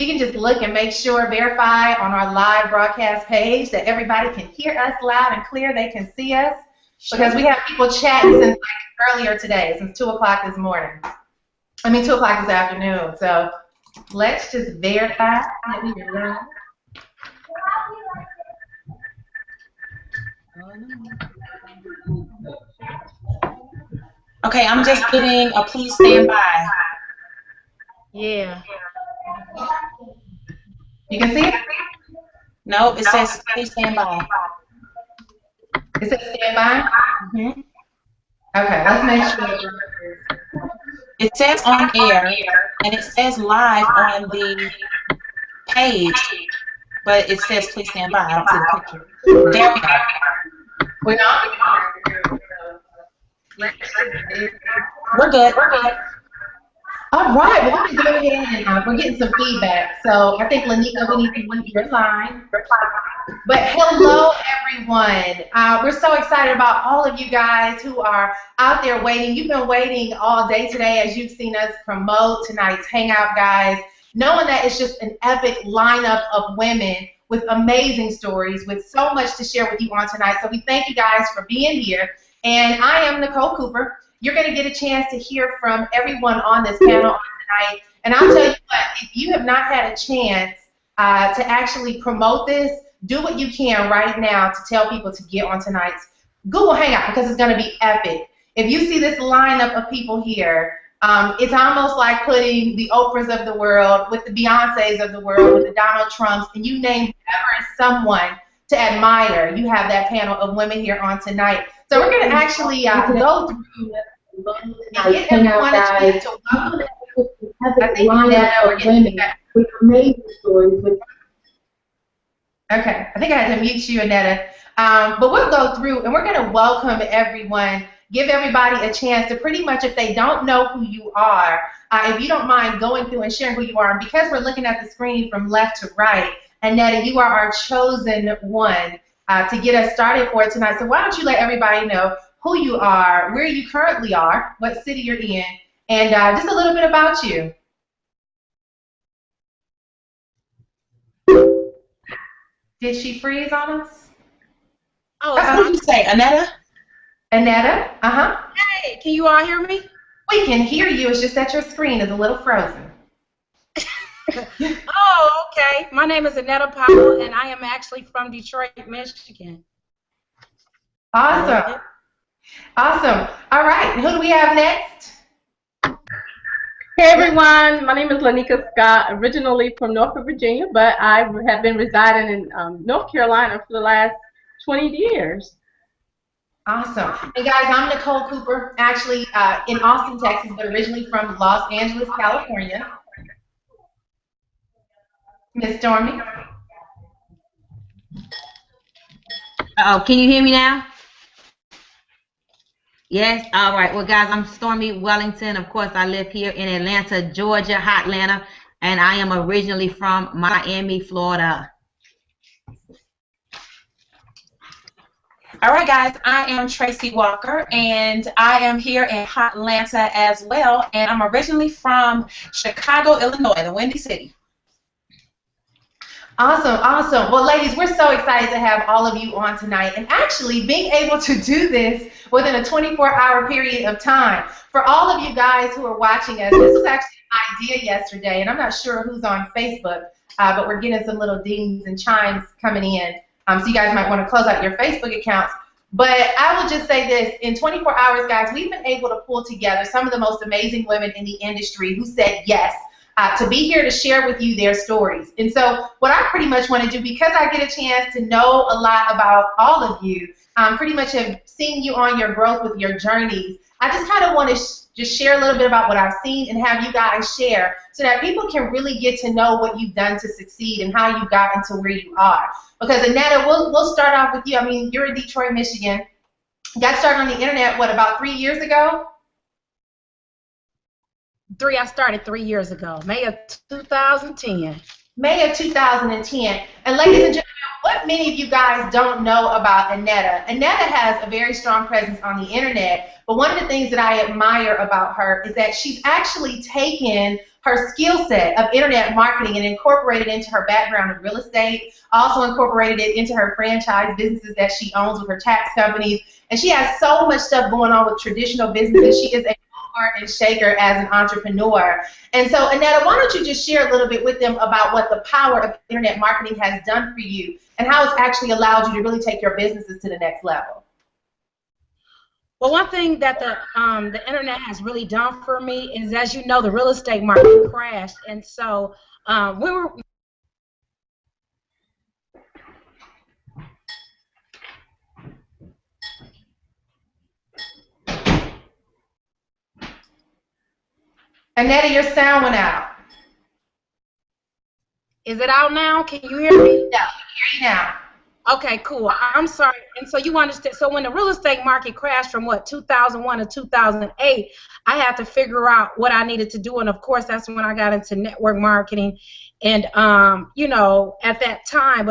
you can just look and make sure, verify on our live broadcast page that everybody can hear us loud and clear. They can see us. Because we have people chatting since like earlier today, since 2 o'clock this morning. 2 o'clock this afternoon. So let's just verify that we are live. Okay, I'm just getting a please stand by. Yeah. You can see it? No, it says please stand by. It says stand by? Mm-hmm. Okay, let's make sure. It says on air, and it says live on the page, but it says please stand by. I don't see the picture. There we go. We're not. We're good. All right, well, let me go ahead and we're getting some feedback. So I think, Lanika, we need to mute your line. But hello, everyone. We're so excited about all of you guys who are out there waiting. You've been waiting all day today as you've seen us promote tonight's Hangout, guys, knowing that it's just an epic lineup of women with amazing stories, with so much to share with you on tonight. So we thank you guys for being here. And I am Nicole Cooper. You're going to get a chance to hear from everyone on this panel tonight. And I'll tell you what, if you have not had a chance to actually promote this, do what you can right now to tell people to get on tonight's Google Hangout, because it's going to be epic. If you see this lineup of people here, it's almost like putting the Oprahs of the world with the Beyoncés of the world, with the Donald Trumps, and you name whoever is someone to admire. You have that panel of women here on tonight. So we're going to actually go through and get everyone a chance to welcome. I think we're getting with amazing stories. Okay, I think I had to mute you, Annetta. But we'll go through and we're going to welcome everyone, give everybody a chance to pretty much, if they don't know who you are, if you don't mind going through and sharing who you are. And because we're looking at the screen from left to right, Annetta, you are our chosen one to get us started for tonight. So why don't you let everybody know who you are, where you currently are, what city you're in, and just a little bit about you. Did she freeze on us? Oh, What did you say, Annetta? Annetta? Uh-huh. Hey, can you all hear me? We can hear you. It's just that your screen is a little frozen. Oh, okay. My name is Annetta Powell, and I am actually from Detroit, Michigan. Awesome. Awesome. All right. Who do we have next? Hey everyone, my name is Lanika Scott, originally from Norfolk, Virginia, but I have been residing in North Carolina for the last 20 years. Awesome. And guys, I'm Nicole Cooper, actually in Austin, Texas, but originally from Los Angeles, California. Miss Stormy? Uh-oh, can you hear me now? Yes? All right. Well, guys, I'm Stormy Wellington. Of course, I live here in Atlanta, Georgia, hot Atlanta, and I am originally from Miami, Florida. All right, guys, I am Tracy Walker, and I am here in hot Atlanta as well, and I'm originally from Chicago, Illinois, the Windy City. Awesome, awesome. Well, ladies, we're so excited to have all of you on tonight, and actually being able to do this within a 24-hour period of time. For all of you guys who are watching us, this was actually an idea yesterday, and I'm not sure who's on Facebook, but we're getting some little dings and chimes coming in, so you guys might want to close out your Facebook accounts. But I will just say this, in 24 hours, guys, we've been able to pull together some of the most amazing women in the industry who said yes to be here to share with you their stories. And so what I pretty much want to do, because I get a chance to know a lot about all of you, pretty much have seen you on your growth with your journeys, I just kind of want to just share a little bit about what I've seen and have you guys share so that people can really get to know what you've done to succeed and how you got into where you are. Because Annetta, we'll start off with you. I mean, you're in Detroit, Michigan. Got started on the internet, what, about 3 years ago? I started 3 years ago, May of 2010. May of 2010. And ladies and gentlemen, what many of you guys don't know about Annetta, Annetta has a very strong presence on the internet, but one of the things that I admire about her is that she's actually taken her skill set of internet marketing and incorporated it into her background in real estate, also incorporated it into her franchise businesses that she owns with her tax companies, and she has so much stuff going on with traditional businesses. She is a mover and shaker as an entrepreneur. And so, Annetta, why don't you just share a little bit with them about what the power of internet marketing has done for you and how it's actually allowed you to really take your businesses to the next level? Well, one thing that the internet has really done for me is, as you know, the real estate market crashed, and so we were. Annetta, your sound went out. Is it out now? Can you hear me? Yeah, I can hear you now. Okay, cool. I'm sorry. And so you understand, so when the real estate market crashed from 2001 to 2008, I had to figure out what I needed to do. And of course, that's when I got into network marketing. And, you know, at that time,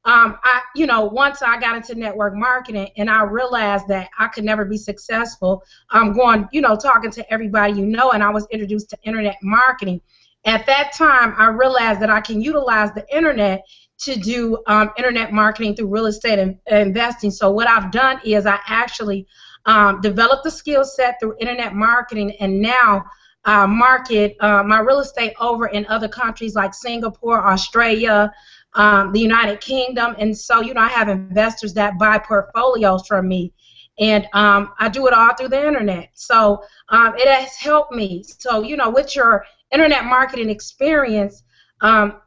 once I got into network marketing and I realized that I could never be successful, going, talking to everybody and I was introduced to internet marketing. At that time, I realized that I can utilize the internet to do internet marketing through real estate and investing. So what I've done is I actually developed the skill set through internet marketing, and now market my real estate over in other countries like Singapore, Australia, the United Kingdom. And so, I have investors that buy portfolios from me, and I do it all through the internet. So it has helped me. So, with your internet marketing experience,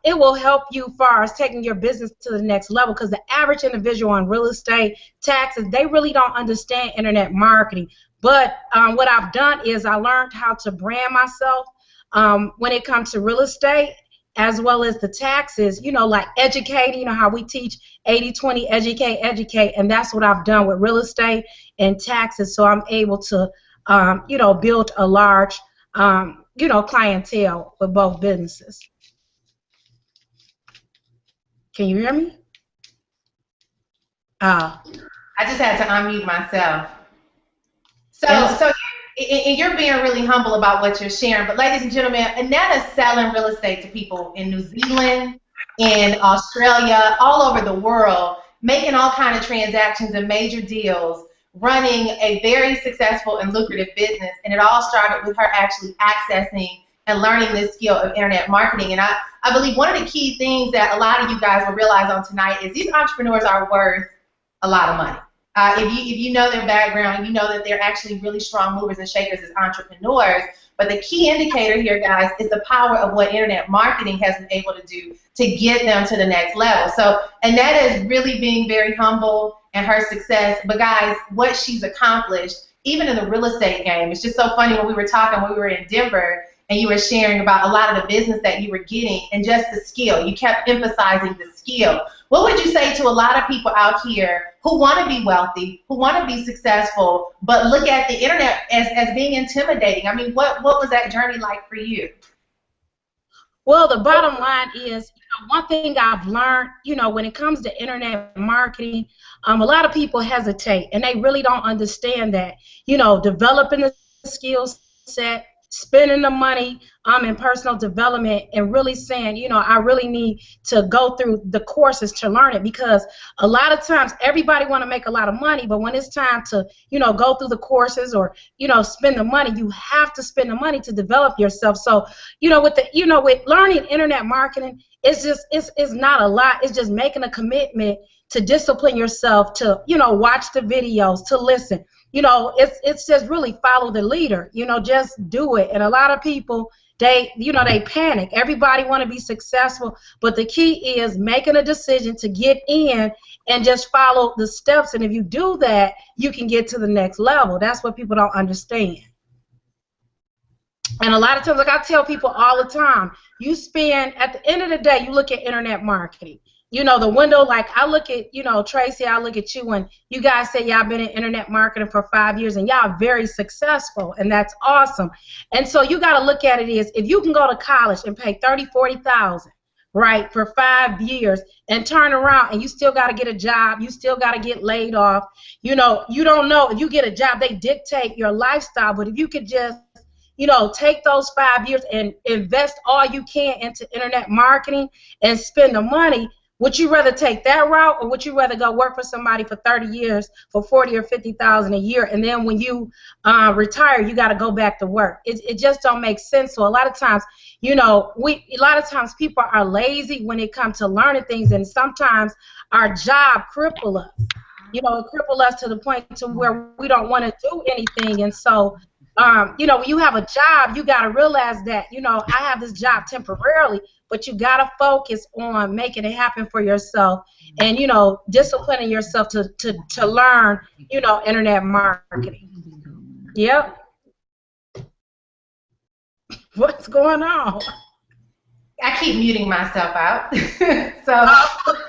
it will help you far as taking your business to the next level, because the average individual in real estate, taxes, they really don't understand internet marketing. But what I've done is I learned how to brand myself when it comes to real estate, as well as the taxes, like educating, how we teach 80-20, educate, and that's what I've done with real estate and taxes. So I'm able to, build a large, clientele with both businesses. Can you hear me? I just had to unmute myself. So and you're being really humble about what you're sharing. But ladies and gentlemen, Annetta's selling real estate to people in New Zealand, in Australia, all over the world, making all kinds of transactions and major deals, running a very successful and lucrative business. And it all started with her actually accessing and learning this skill of internet marketing. And I believe one of the key things that a lot of you guys will realize on tonight is these entrepreneurs are worth a lot of money. If you know their background, you know that they're actually really strong movers and shakers as entrepreneurs. But the key indicator here, guys, is the power of what internet marketing has been able to do to get them to the next level. So Annetta is really being very humble in her success. But guys, what she's accomplished, even in the real estate game, it's just so funny when we were talking when we were in Denver, and you were sharing about a lot of the business that you were getting and just the skill. You kept emphasizing the skill. What would you say to a lot of people out here who want to be wealthy, who want to be successful, but look at the internet as being intimidating? I mean, what was that journey like for you? Well, the bottom line is, one thing I've learned, when it comes to internet marketing, a lot of people hesitate, and they really don't understand that, developing the skill set, spending the money in personal development, and really saying, I really need to go through the courses to learn it, because a lot of times everybody want to make a lot of money, but when it's time to, go through the courses or, spend the money, you have to spend the money to develop yourself. So, with learning internet marketing, it's not a lot. It's just making a commitment to discipline yourself, to, watch the videos, to listen. It's just really follow the leader, just do it. And a lot of people, they panic. Everybody want to be successful, but the key is making a decision to get in and just follow the steps. And if you do that, you can get to the next level. That's what people don't understand. And a lot of times, like I tell people all the time, you spend, at the end of the day, you look at internet marketing. The window, like I look at, Tracy, I look at you, and you guys say y'all been in internet marketing for 5 years, and y'all very successful, and that's awesome. And so you got to look at it as, if you can go to college and pay $30,000, $40,000 right, for 5 years and turn around and you still got to get a job, you still got to get laid off. You know, you don't know if you get a job, they dictate your lifestyle, but if you could just, you know, take those 5 years and invest all you can into internet marketing and spend the money, would you rather take that route, or would you rather go work for somebody for 30 years for 40 or 50,000 a year, and then when you retire, you got to go back to work? It just don't make sense. So a lot of times, you know, a lot of times people are lazy when it comes to learning things, and sometimes our job cripple us. You know, it cripple us to the point to where we don't want to do anything, and so. You know, when you have a job, you got to realize that, you know, I have this job temporarily, but you got to focus on making it happen for yourself and, you know, disciplining yourself to learn, you know, internet marketing. Yep. What's going on? I keep muting myself out. So,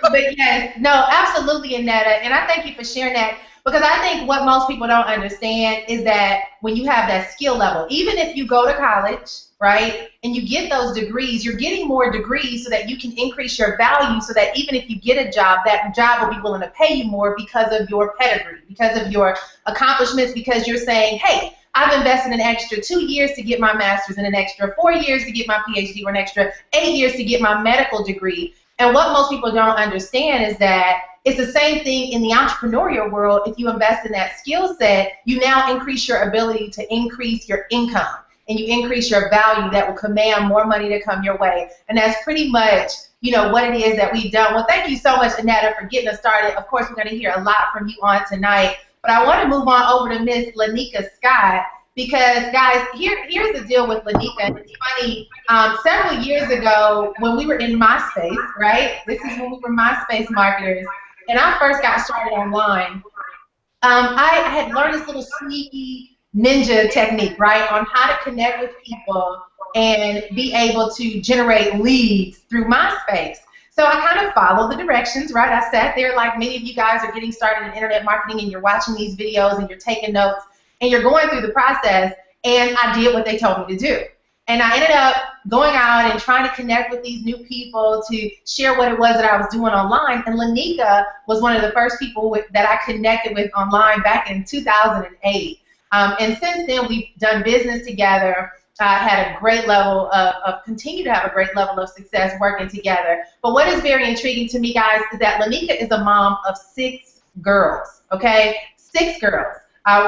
but yes, no, absolutely, Annetta. And I thank you for sharing that, because I think what most people don't understand is that when you have that skill level, even if you go to college, right, and you get those degrees, you're getting more degrees so that you can increase your value, so that even if you get a job, that job will be willing to pay you more because of your pedigree, because of your accomplishments, because you're saying, hey, I've invested an extra 2 years to get my master's and an extra 4 years to get my PhD, or an extra 8 years to get my medical degree. And what most people don't understand is that it's the same thing in the entrepreneurial world. If you invest in that skill set, you now increase your ability to increase your income, and you increase your value that will command more money to come your way. And that's pretty much, you know, what it is that we've done. Well, thank you so much, Annetta, for getting us started. Of course, we're going to hear a lot from you on tonight. But I want to move on over to Miss Lanika Scott, because, guys, here's the deal with Lanika. It's funny. Several years ago, when we were in MySpace, right? This is when we were MySpace marketers, and I first got started online. I had learned this little sneaky ninja technique, right, on how to connect with people and be able to generate leads through MySpace. So I kind of followed the directions, right? I sat there like many of you guys are getting started in internet marketing, and you're watching these videos and you're taking notes and you're going through the process, and I did what they told me to do. And I ended up going out and trying to connect with these new people to share what it was that I was doing online. And Lanika was one of the first people that I connected with online back in 2008. And since then, we've done business together. Had a great level continue to have a great level of success working together. But what is very intriguing to me, guys, is that Lanika is a mom of 6 girls, okay? 6 girls.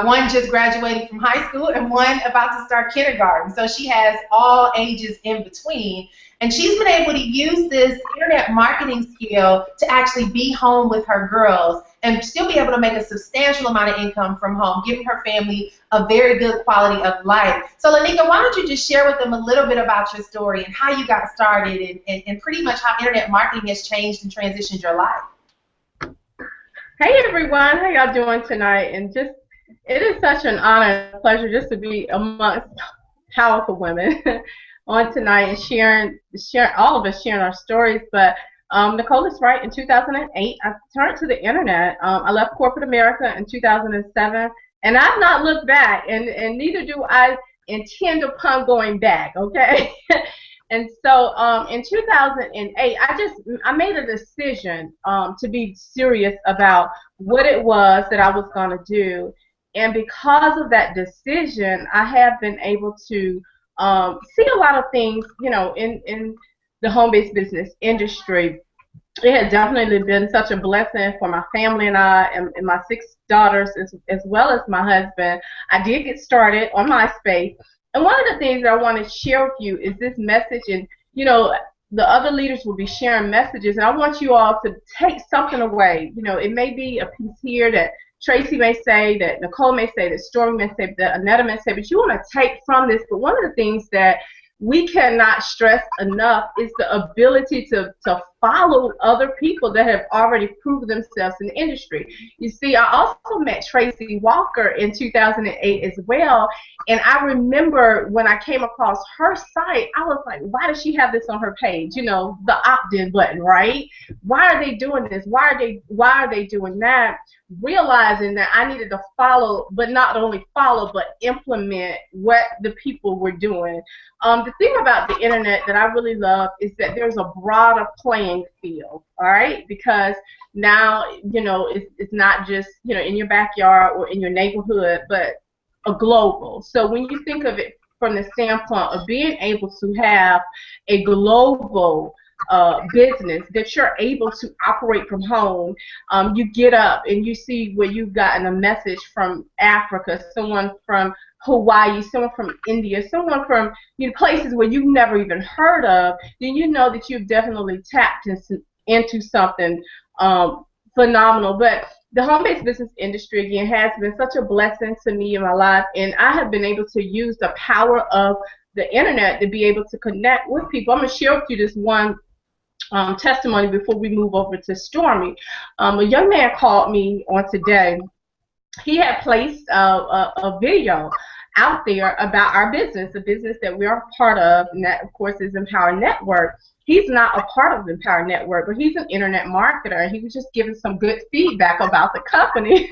One just graduating from high school and one about to start kindergarten. So she has all ages in between. And she's been able to use this internet marketing skill to actually be home with her girls and still be able to make a substantial amount of income from home, giving her family a very good quality of life. So Lanika, why don't you just share with them a little bit about your story and how you got started, and pretty much how internet marketing has changed and transitioned your life. Hey everyone, how y'all doing tonight? And just, it is such an honor and pleasure just to be amongst powerful women on tonight and sharing all of us sharing our stories. But Nicole is right. In 2008, I turned to the internet. I left corporate America in 2007, and I've not looked back, and neither do I intend upon going back. Okay. And so in 2008, I made a decision to be serious about what it was that I was going to do. And because of that decision, I have been able to see a lot of things, you know, in the home-based business industry. It has definitely been such a blessing for my family and I, and my 6 daughters, as well as my husband. I did get started on MySpace. And one of the things that I want to share with you is this message, and, you know, the other leaders will be sharing messages, and I want you all to take something away. You know, it may be a piece here that Tracy may say, that Nicole may say, that Stormy may say, that Annetta may say, but you want to take from this. But one of the things that we cannot stress enough is the ability to follow other people that have already proven themselves in the industry. You see, I also met Tracy Walker in 2008 as well, and I remember when I came across her site, I was like, why does she have this on her page? You know, the opt-in button, right? Why are they doing this? Why are they doing that? realizing that I needed to follow, but not only follow, but implement what the people were doing. The thing about the internet that I really love is that there's a broader playing field, all right? Because now, it's not just, in your backyard or in your neighborhood, but a global. So when you think of it from the standpoint of being able to have a global business that you're able to operate from home, you get up and you see where you've gotten a message from Africa, someone from Hawaii, someone from India, someone from places where you've never even heard of, then you know that you've definitely tapped into something phenomenal. But the home-based business industry, again, has been such a blessing to me in my life, and I have been able to use the power of the internet to be able to connect with people. I'm going to share with you this one testimony before we move over to Stormy. A young man called me on today. He had placed a video out there about our business, the business that we are a part of, and that, of course, is Empower Network. He's not a part of the Empower Network, but he's an internet marketer. He was just giving some good feedback about the company.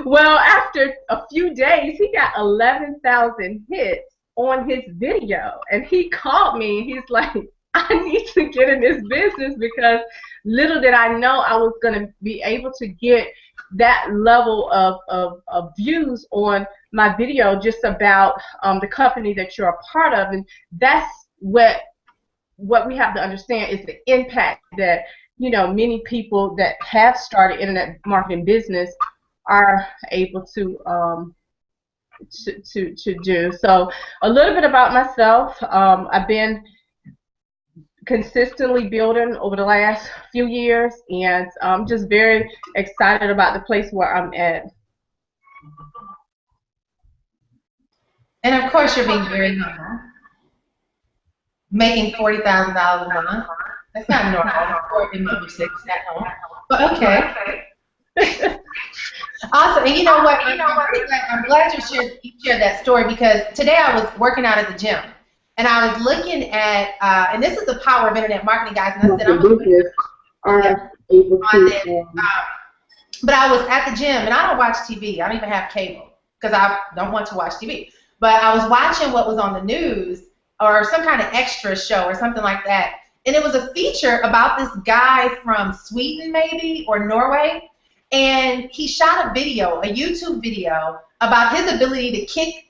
Well, after a few days, he got 11,000 hits on his video, and he called me. He's like, I need to get in this business, because little did I know I was going to be able to get that level of views on my video just about the company that you're a part of. And that's what we have to understand is the impact that many people that have started internet marketing business are able to do. So a little bit about myself. I've been consistently building over the last few years, and I'm just very excited about the place where I'm at. And of course, you're being very humble. Making $40,000 a month. That's not normal for a mother six at home. But okay. Awesome. And you know what? I'm glad you shared that story, because today I was working out at the gym. And I was looking at, and this is the power of internet marketing, guys. And I said, I'm able to on this. But I was at the gym, and I don't watch TV. I don't even have cable, because I don't want to watch TV. But I was watching what was on the news, or some kind of extra show or something like that. And it was a feature about this guy from Sweden, maybe, or Norway. And he shot a video, a YouTube video, about his ability to kick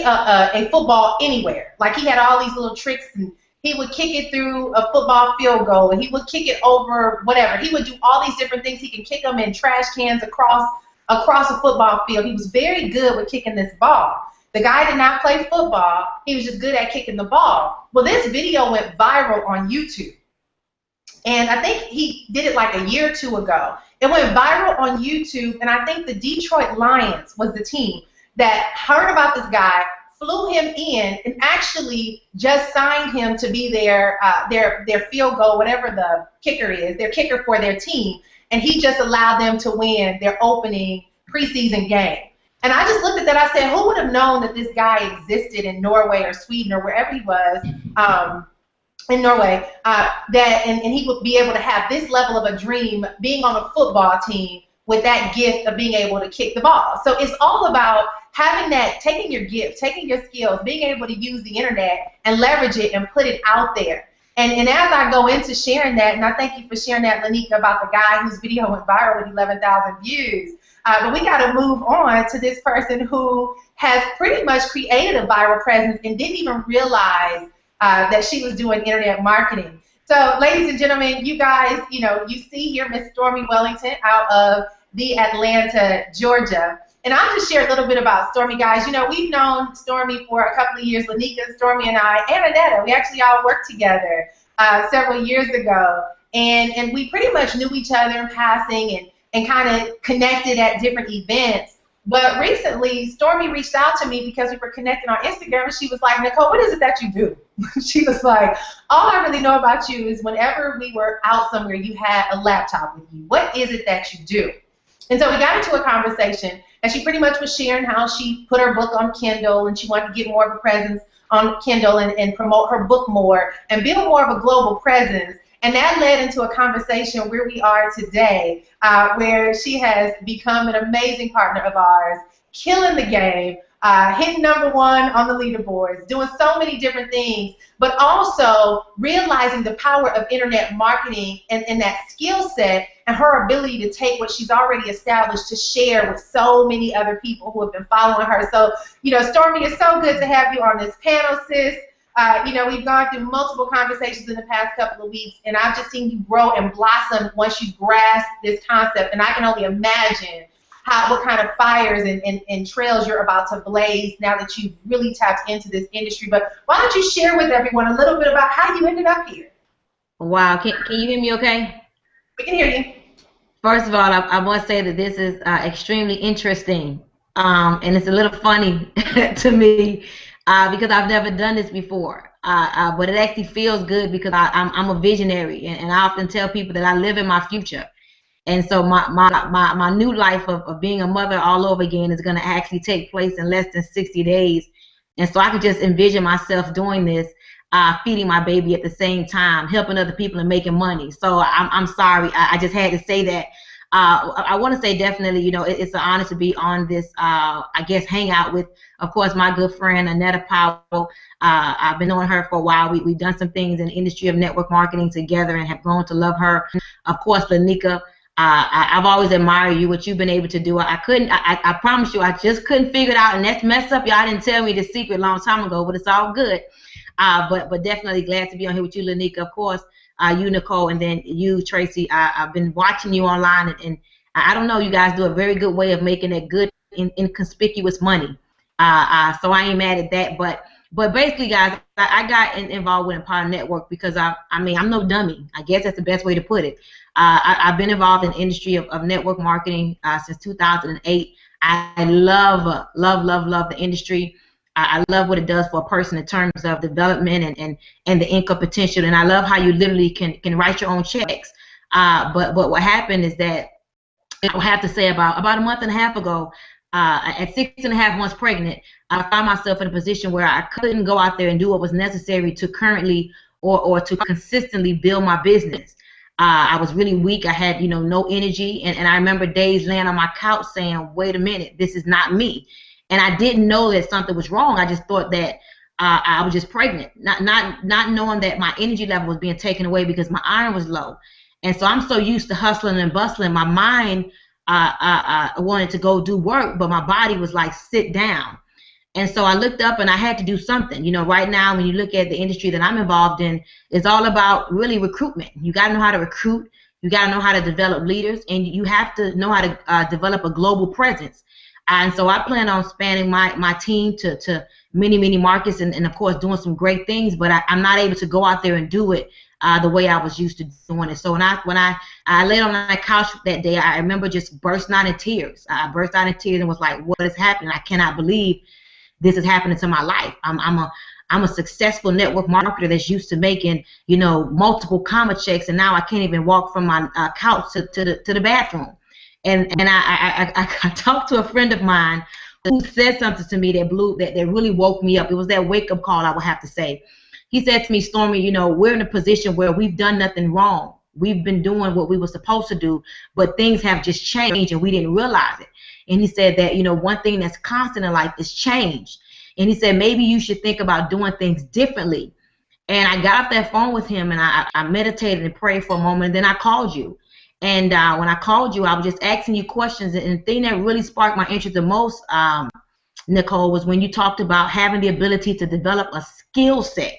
a football anywhere. Like, he had all these little tricks, and he would kick it through a football field goal, and he would kick it over whatever. He would do all these different things. He can kick them in trash cans across a football field. He was very good with kicking this ball. The guy did not play football. He was just good at kicking the ball. Well, this video went viral on YouTube. And I think he did it like a year or two ago. It went viral on YouTube, and I think the Detroit Lions was the team that heard about this guy, flew him in, and actually just signed him to be their field goal, whatever the kicker is, their kicker for their team. And he just allowed them to win their opening preseason game. And I just looked at that. I said, who would have known that this guy existed in Norway or Sweden or wherever he was in Norway, and he would be able to have this level of a dream, being on a football team with that gift of being able to kick the ball. So it's all about having that, taking your gift, taking your skills, being able to use the internet and leverage it and put it out there. And as I go into sharing that, and I thank you for sharing that, Lanika, about the guy whose video went viral with 11,000 views. But we got to move on to this person who has pretty much created a viral presence and didn't even realize that she was doing internet marketing. So, ladies and gentlemen, you guys, you see here Miss Stormy Wellington out of the Atlanta, Georgia. And I'll just share a little bit about Stormy, guys. We've known Stormy for a couple of years. Lanika, Stormy, and I, and Annetta, we actually all worked together several years ago. And we pretty much knew each other in passing and kind of connected at different events. But recently, Stormy reached out to me because we were connecting on Instagram, and she was like, Nicole, what is it that you do? She was like, all I really know about you is whenever we were out somewhere, you had a laptop with you. What is it that you do? And so we got into a conversation, and she pretty much was sharing how she put her book on Kindle, and she wanted to get more of a presence on Kindle and promote her book more and build more of a global presence. And that led into a conversation where we are today, where she has become an amazing partner of ours, killing the game, hitting #1 on the leaderboards, doing so many different things, but also realizing the power of internet marketing and that skill set and her ability to take what she's already established to share with so many other people who have been following her. So, Stormy, it's so good to have you on this panel, sis. We've gone through multiple conversations in the past couple of weeks, and I've just seen you grow and blossom once you grasp this concept, and I can only imagine what kind of fires and trails you're about to blaze now that you've really tapped into this industry. But why don't you share with everyone a little bit about how you ended up here? Wow, can you hear me okay? We can hear you. First of all, I want to say that this is extremely interesting, and it's a little funny to me because I've never done this before. But it actually feels good because I'm a visionary, and I often tell people that I live in my future. And so my new life of being a mother all over again is going to actually take place in less than 60 days. And so I could just envision myself doing this, feeding my baby at the same time, helping other people and making money. So I'm sorry. I just had to say that. I want to say definitely, it's an honor to be on this, I guess, hangout with, of course, my good friend, Annetta Powell. I've been knowing her for a while. We've done some things in the industry of network marketing together and have grown to love her. Of course, Lanika. I've always admired you, what you've been able to do. I promise you, I just couldn't figure it out, and that's messed up. Y'all didn't tell me the secret a long time ago, but it's all good. But definitely glad to be on here with you, Lanika, of course, you, Nicole, and then you, Tracy. I've been watching you online, and I don't know, you guys do a very good way of making that good, inconspicuous money. So I ain't mad at that, but basically, guys, I got involved with Empower Network because I'm no dummy. I guess that's the best way to put it. I've been involved in the industry of network marketing since 2008. I love the industry. I love what it does for a person in terms of development and the income potential. And I love how you literally can write your own checks. But what happened is that I have to say about a month and a half ago, at 6.5 months pregnant, I found myself in a position where I couldn't go out there and do what was necessary to currently or to consistently build my business. I was really weak. I had, no energy. And I remember days laying on my couch saying, wait a minute, this is not me. And I didn't know that something was wrong. I just thought that I was just pregnant, not knowing that my energy level was being taken away because my iron was low. And so I'm so used to hustling and bustling. My mind wanted to go do work, but my body was like, sit down. And so I looked up and I had to do something. Right now, when you look at the industry that I'm involved in, it's all about really recruitment. You got to know how to recruit. You got to know how to develop leaders, and you have to know how to develop a global presence. And so I plan on spanning my team to many markets and of course, doing some great things, but I'm not able to go out there and do it the way I was used to doing it. So when I laid on that couch that day, I remember just bursting out in tears. I burst out in tears and was like, what is happening? I cannot believe this is happening to my life. I'm a successful network marketer that's used to making, multiple comma checks, and now I can't even walk from my couch to the bathroom. And I talked to a friend of mine who said something to me that really woke me up. It was that wake-up call, I would have to say. He said to me, Stormy, we're in a position where we've done nothing wrong. We've been doing what we were supposed to do, but things have just changed and we didn't realize it. And he said that, one thing that's constant in life is change. And he said, maybe you should think about doing things differently. And I got off that phone with him and I meditated and prayed for a moment, and then I called you. And when I called you, I was just asking you questions. And the thing that really sparked my interest the most, Nicole, was when you talked about having the ability to develop a skill set.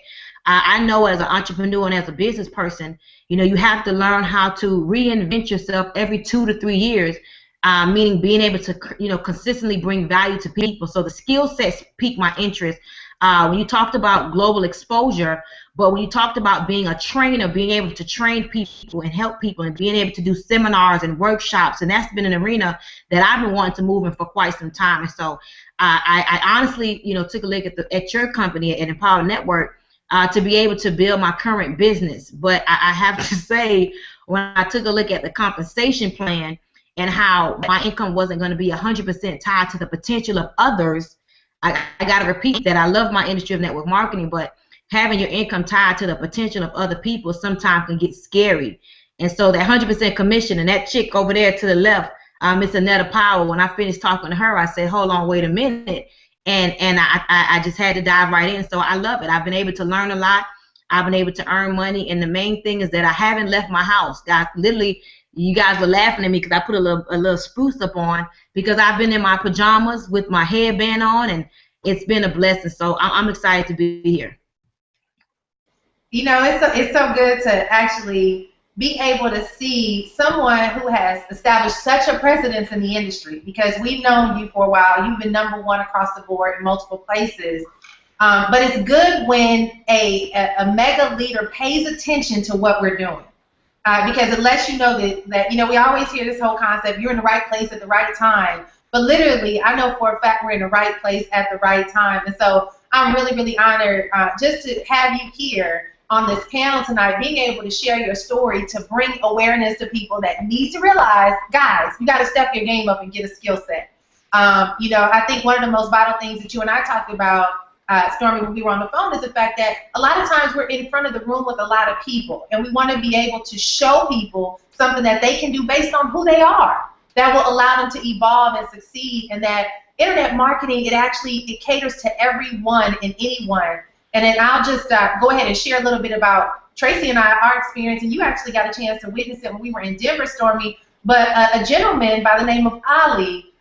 I know as an entrepreneur and as a business person, you have to learn how to reinvent yourself every 2 to 3 years. Meaning being able to, consistently bring value to people. So the skill sets piqued my interest. When you talked about global exposure, but when you talked about being a trainer, being able to train people and help people and being able to do seminars and workshops, and that's been an arena that I've been wanting to move in for quite some time. And so I honestly, took a look at your company at Empower Network to be able to build my current business. But I have to say, when I took a look at the compensation plan, and how my income wasn't going to be 100% tied to the potential of others, I got to repeat that I love my industry of network marketing, but having your income tied to the potential of other people sometimes can get scary. And so that 100% commission, and that chick over there to the left, Miss Anetta Powell, when I finished talking to her, I said, hold on, wait a minute. And I just had to dive right in. So I love it. I've been able to learn a lot. I've been able to earn money. And the main thing is that I haven't left my house. Guys, literally, you guys were laughing at me because I put a little spruce up on, because I've been in my pajamas with my headband on, and it's been a blessing. So I'm excited to be here. You know, it's so good to actually be able to see someone who has established such a precedence in the industry, because we've known you for a while. You've been #1 across the board in multiple places. But it's good when a mega leader pays attention to what we're doing, because it lets you know that, you know, we always hear this whole concept, you're in the right place at the right time. But literally, I know for a fact we're in the right place at the right time. And so I'm really, really honored just to have you here on this panel tonight, being able to share your story to bring awareness to people that need to realize, guys, you got to step your game up and get a skill set. You know, I think one of the most vital things that you and I talked about, Stormy, when we were on the phone, is the fact that a lot of times we're in front of the room with a lot of people, and we want to be able to show people something that they can do based on who they are, that will allow them to evolve and succeed. And that internet marketing, it caters to everyone and anyone. And then I'll just go ahead and share a little bit about Tracy and our experience, and you actually got a chance to witness it when we were in Denver, Stormy. But a gentleman by the name of Ali,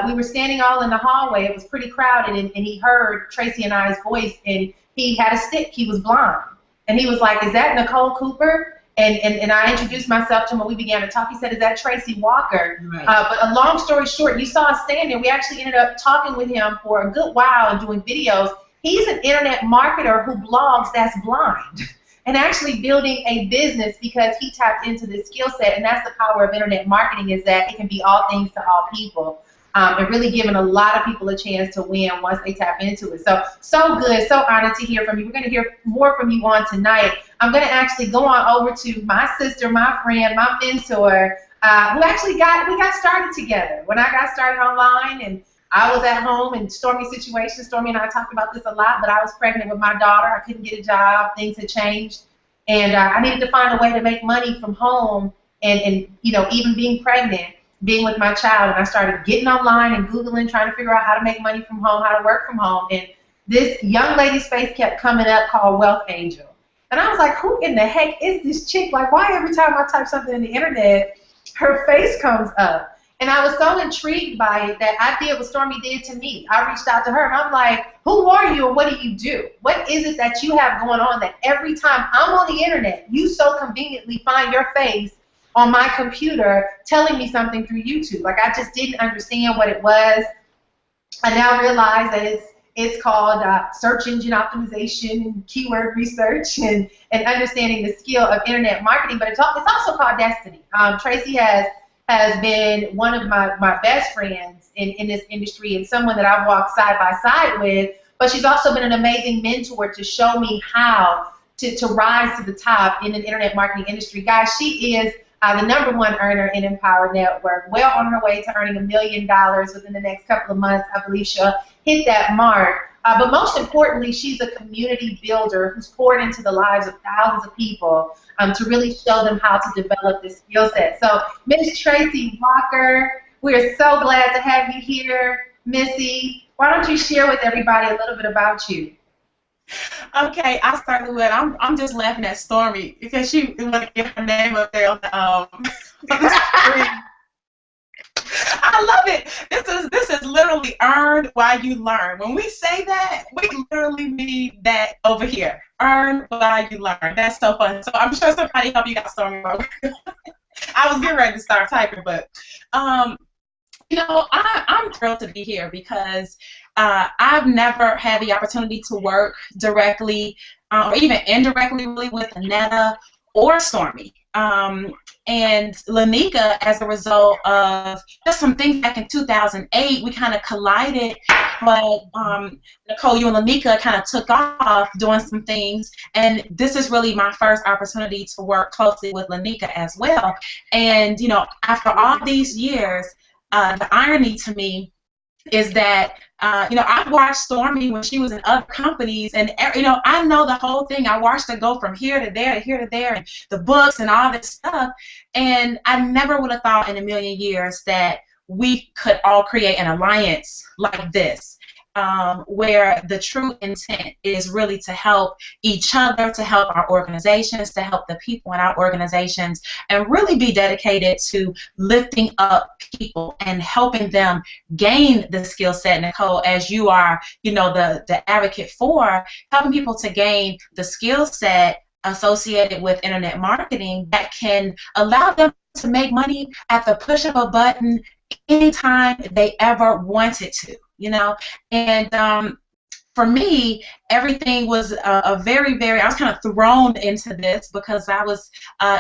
we were standing all in the hallway. It was pretty crowded, and he heard Tracy and I's voice, and he had a stick. He was blind. And he was like, is that Nicole Cooper? And I introduced myself to him, and we began to talk. He said, is that Tracy Walker? Right. But a long story short, you saw us standing. We actually ended up talking with him for a good while and doing videos. He's an internet marketer who blogs that's blind, and actually building a business because he tapped into this skill set. And that's the power of internet marketing, is that it can be all things to all people, and really giving a lot of people a chance to win once they tap into it. So good, so honored to hear from you. We're going to hear more from you on tonight. I'm going to actually go on over to my sister, my friend, my mentor, who actually we got started together when I got started online. And I was at home in stormy situations. Stormy and I talked about this a lot, but I was pregnant with my daughter. I couldn't get a job. Things had changed. And I needed to find a way to make money from home, and you know, even being pregnant, being with my child. And I started getting online and Googling, trying to figure out how to make money from home, how to work from home. And this young lady's face kept coming up called Wealth Angel. And I was like, who in the heck is this chick? Like, why every time I type something in the internet, her face comes up? And I was so intrigued by it that I did what Stormy did to me. I reached out to her, and I'm like, who are you and what do you do? What is it that you have going on that every time I'm on the internet, you so conveniently find your face on my computer telling me something through YouTube? Like, I just didn't understand what it was. I now realize that it's called search engine optimization and keyword research, and understanding the skill of internet marketing. But it's also called destiny. Tracy has been one of my best friends in this industry, and someone that I've walked side by side with, but she's also been an amazing mentor to show me how to rise to the top in an internet marketing industry. Guys, she is the #1 earner in Empower Network, well on her way to earning $1 million within the next couple of months. I believe she'll hit that mark. But most importantly, she's a community builder who's poured into the lives of thousands of people to really show them how to develop this skill set. So, Miss Tracy Walker, we're so glad to have you here. Missy, why don't you share with everybody a little bit about you? Okay, I started with, I'm just laughing at Stormy because she want to get her name up there on the screen. I love it. This is literally earned while you learn. When we say that, we literally mean that over here. Earn while you learn. That's so fun. So I'm sure somebody helped you got Stormy. I was getting ready to start typing, but you know, I'm thrilled to be here because I've never had the opportunity to work directly or even indirectly really with Anetta or Stormy. And Lanika, as a result of just some things back in 2008, we kind of collided, but Nicole, you and Lanika kind of took off doing some things, and this is really my first opportunity to work closely with Lanika as well. And, you know, after all these years, the irony to me is that I watched Stormy when she was in other companies, and I know the whole thing. I watched her go from here to there to here to there, and the books and all this stuff. And I never would have thought in a million years that we could all create an alliance like this. Where the true intent is really to help each other, to help our organizations, to help the people in our organizations, and really be dedicated to lifting up people and helping them gain the skill set, Nicole, as you are, the advocate for helping people to gain the skill set associated with internet marketing that can allow them to make money at the push of a button anytime they ever wanted to. And for me, everything was a very, very, I was kind of thrown into this because I was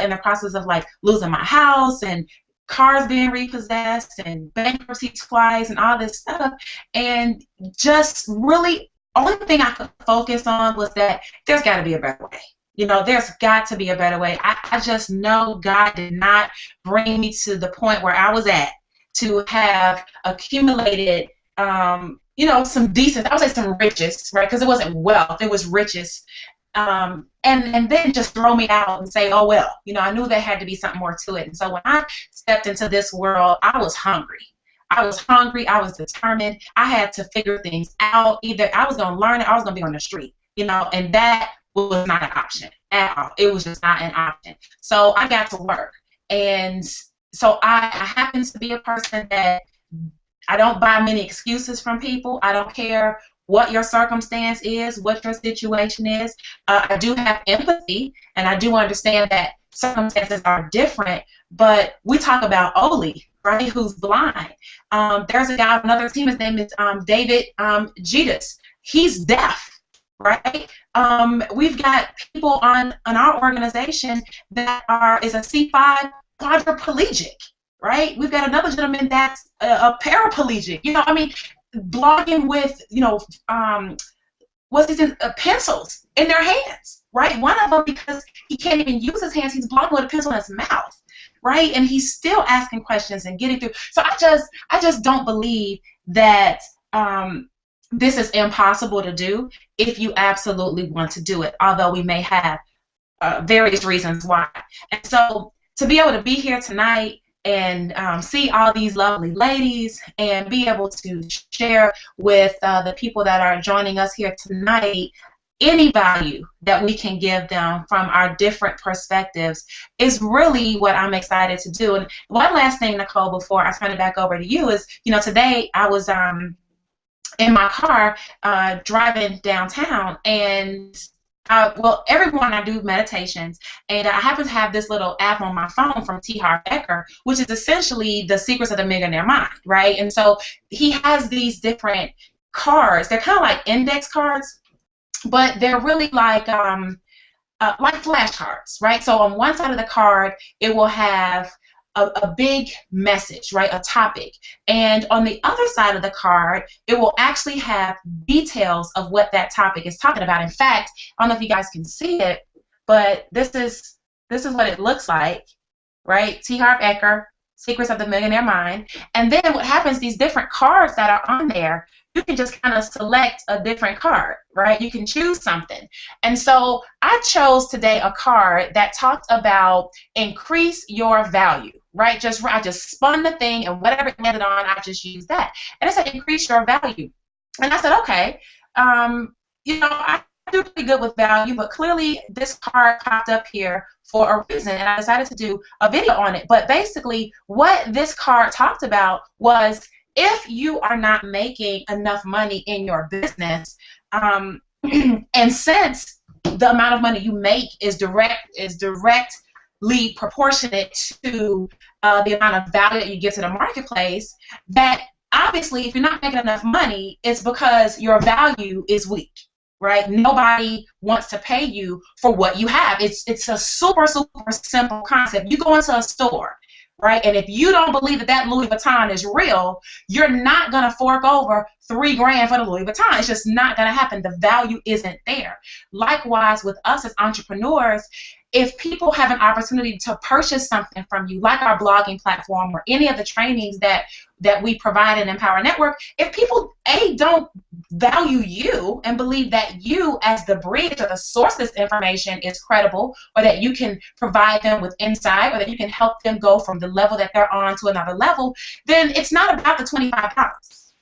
in the process of like losing my house and cars being repossessed and bankruptcy twice and all this stuff. And just really, only thing I could focus on was that there's got to be a better way. There's got to be a better way. I just know God did not bring me to the point where I was at to have accumulated some decent, I would say some riches, right? Because it wasn't wealth, it was riches. And then just throw me out and say, oh, well, I knew there had to be something more to it. And so when I stepped into this world, I was hungry. I was determined. I had to figure things out. Either I was going to learn it, I was going to be on the street, and that was not an option at all. It was just not an option. So I got to work. And so I happen to be a person that I don't buy many excuses from people. I don't care what your circumstance is, what your situation is. I do have empathy, and I do understand that circumstances are different, but we talk about Oli, right, who's blind. There's a guy on another team, his name is David Gitas. He's deaf, right? We've got people on our organization that is a C5 quadriplegic. Right? We've got another gentleman that's a paraplegic. Blogging with, pencils in their hands, right? One of them, because he can't even use his hands, he's blogging with a pencil in his mouth, right? And he's still asking questions and getting through. So I just don't believe that this is impossible to do if you absolutely want to do it, although we may have various reasons why. And so to be able to be here tonight and see all these lovely ladies and be able to share with the people that are joining us here tonight any value that we can give them from our different perspectives is really what I'm excited to do. And one last thing, Nicole, before I turn it back over to you is, today I was in my car driving downtown, and every morning I do meditations, and I happen to have this little app on my phone from T. Harv Eker, which is essentially the secrets of the millionaire mind, right? And so he has these different cards. They're kind of like index cards, but they're really like flashcards, right? So on one side of the card, it will have a big message, right, a topic. And on the other side of the card, it will actually have details of what that topic is talking about. In fact, I don't know if you guys can see it, but this is what it looks like, right? T. Harv Eker, Secrets of the Millionaire Mind. And then what happens, these different cards that are on there, you can just kind of select a different card, right? You can choose something. And so I chose today a card that talked about increase your value, right? I just spun the thing, and whatever it landed on, I just used that. And it said increase your value. And I said, okay, I do pretty good with value, but clearly this card popped up here for a reason, and I decided to do a video on it. But basically what this card talked about was, if you are not making enough money in your business, and since the amount of money you make is directly proportionate to the amount of value that you give to the marketplace, that obviously if you're not making enough money, it's because your value is weak, right? Nobody wants to pay you for what you have. It's a super, super simple concept. You go into a store, right? And if you don't believe that Louis Vuitton is real, you're not going to fork over $3 grand for the Louis Vuitton. It's just not going to happen. The value isn't there. Likewise, with us as entrepreneurs, if people have an opportunity to purchase something from you, like our blogging platform or any of the trainings that we provide in Empower Network, if people, don't value you and believe that you as the bridge or the source of this information is credible, or that you can provide them with insight, or that you can help them go from the level that they're on to another level, then it's not about the $25.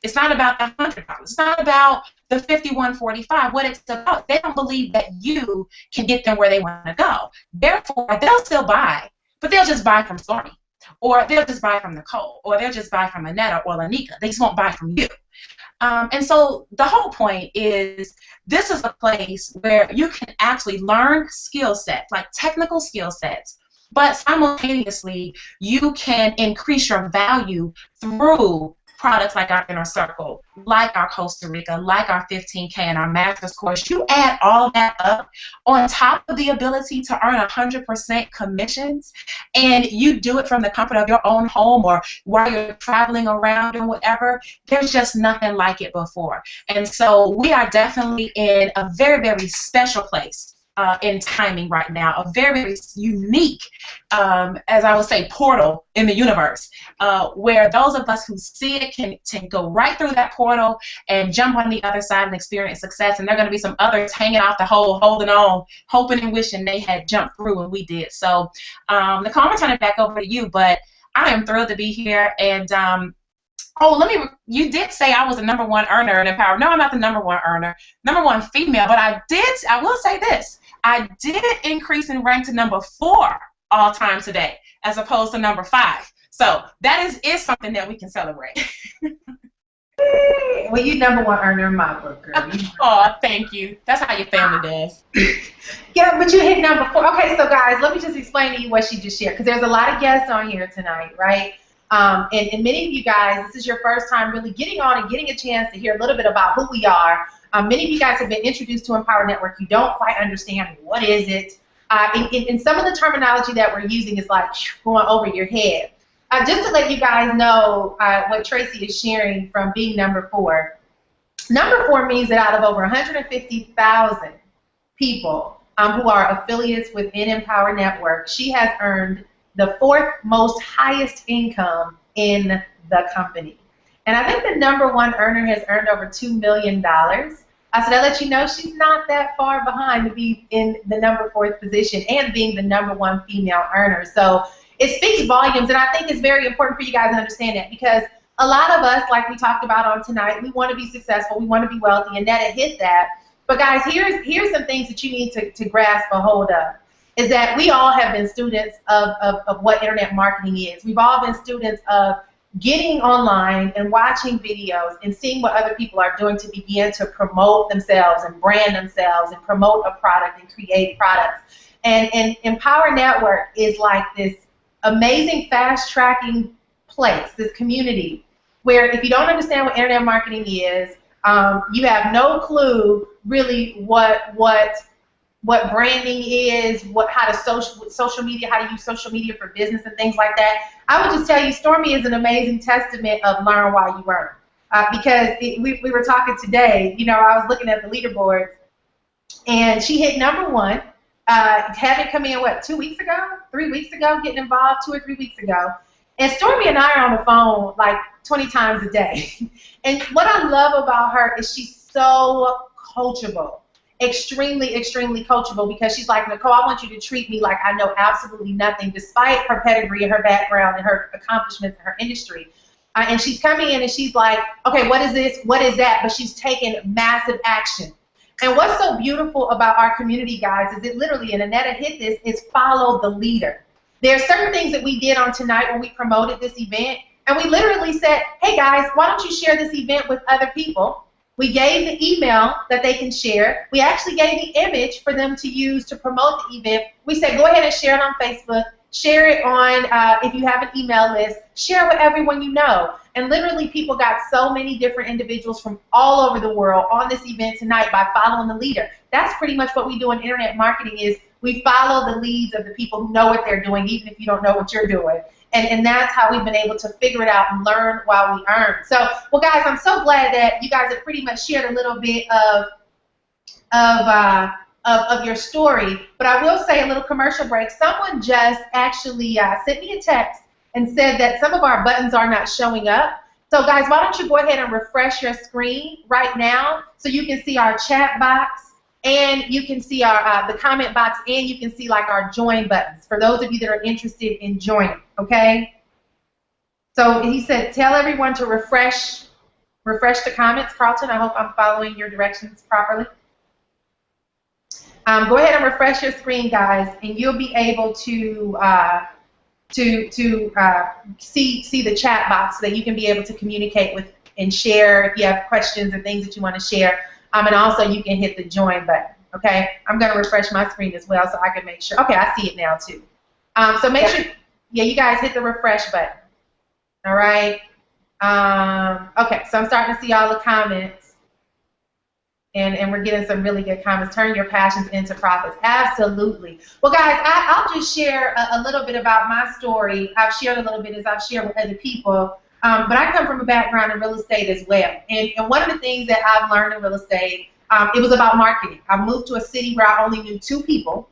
It's not about the $100. It's not about the $51.45. What it's about, they don't believe that you can get them where they want to go. Therefore, they'll still buy, but they'll just buy from Stormy, or they'll just buy from Nicole, or they'll just buy from Annetta or Lanika. They just won't buy from you. And so the whole point is, this is a place where you can actually learn skill sets, like technical skill sets, but simultaneously you can increase your value through products like our Inner Circle, like our Costa Rica, like our 15K and our master's course. You add all that up on top of the ability to earn 100% commissions, and you do it from the comfort of your own home or while you're traveling around and whatever. There's just nothing like it before. And so we are definitely in a very, very special place in timing right now, a very, very unique, as I would say, portal in the universe, where those of us who see it can go right through that portal and jump on the other side and experience success. And there are going to be some others hanging off the hole, holding on, hoping and wishing they had jumped through when we did. So, Nicole, I'm going to turn it back over to you, but I am thrilled to be here. And oh, you did say I was the #1 earner in Empower. No, I'm not the #1 earner, #1 female, but I will say this. I did increase in rank to #4 all time today, as opposed to #5. So that is something that we can celebrate. Well, you #1 earner in my book, girl. Oh, thank you. That's how your family does. Yeah, but you hit #4. Okay, so guys, let me just explain to you what she just shared, because there's a lot of guests on here tonight, right? And many of you guys, this is your first time really getting on and getting a chance to hear a little bit about who we are. Many of you guys have been introduced to Empower Network. You don't quite understand what is it. And some of the terminology that we're using is like going over your head. Just to let you guys know what Tracy is sharing from being #4. #4 means that out of over 150,000 people who are affiliates within Empower Network, she has earned the 4th most highest income in the company. And I think the #1 earner has earned over $2 million. So that lets you know she's not that far behind to be in the #4th position and being the #1 female earner. So it speaks volumes, and I think it's very important for you guys to understand that, because a lot of us, like we talked about on tonight, we want to be successful, we want to be wealthy, and Netta hit that. But guys, here's some things that you need to grasp a hold of, is that we all have been students of what internet marketing is. We've all been students of getting online and watching videos and seeing what other people are doing to begin to promote themselves and brand themselves and promote a product and create products. And Empower Network is like this amazing fast-tracking place, this community, where if you don't understand what internet marketing is, you have no clue really what branding is, how to social media, how to use social media for business and things like that. I would just tell you, Stormy is an amazing testament of learn while you earn. Because we were talking today, you know, I was looking at the leaderboards, and she hit #1. Having come in, what, 2 weeks ago? 3 weeks ago, getting involved 2 or 3 weeks ago. And Stormy and I are on the phone like 20 times a day. And what I love about her is she's so coachable. Extremely, extremely coachable, because she's like, Nicole, I want you to treat me like I know absolutely nothing, despite her pedigree and her background and her accomplishments in her industry. And she's coming in and she's like, okay, what is this? What is that? But she's taking massive action. And what's so beautiful about our community, guys, is it literally, and Annetta hit this, is follow the leader. There are certain things that we did on tonight when we promoted this event, and we literally said, hey guys, why don't you share this event with other people? We gave the email that they can share. We actually gave the image for them to use to promote the event. We said, go ahead and share it on Facebook. Share it on, if you have an email list, share it with everyone you know. And literally people got so many different individuals from all over the world on this event tonight by following the leader. That's pretty much what we do in internet marketing, is we follow the leads of the people who know what they're doing, even if you don't know what you're doing. And that's how we've been able to figure it out and learn while we earn. So, well, guys, I'm so glad that you guys have pretty much shared a little bit of of your story. But I will say, a little commercial break. Someone just actually sent me a text and said that some of our buttons are not showing up. So guys, why don't you go ahead and refresh your screen right now so you can see our chat box, and you can see our the comment box, and you can see like our join buttons for those of you that are interested in joining, okay? So he said, tell everyone to refresh the comments. Carlton, I hope I'm following your directions properly. Go ahead and refresh your screen, guys, and you'll be able to see the chat box so that you can be able to communicate with and share if you have questions or things that you want to share. And also you can hit the join button. Okay, I'm going to refresh my screen as well so I can make sure. Okay, I see it now too. So make sure, yeah, you guys hit the refresh button. All right. Okay, so I'm starting to see all the comments. And we're getting some really good comments. Turn your passions into profits. Absolutely. Well, guys, I'll just share a little bit about my story. I've shared a little bit as I've shared with other people. But I come from a background in real estate as well. And one of the things that I've learned in real estate, it was about marketing. I moved to a city where I only knew 2 people,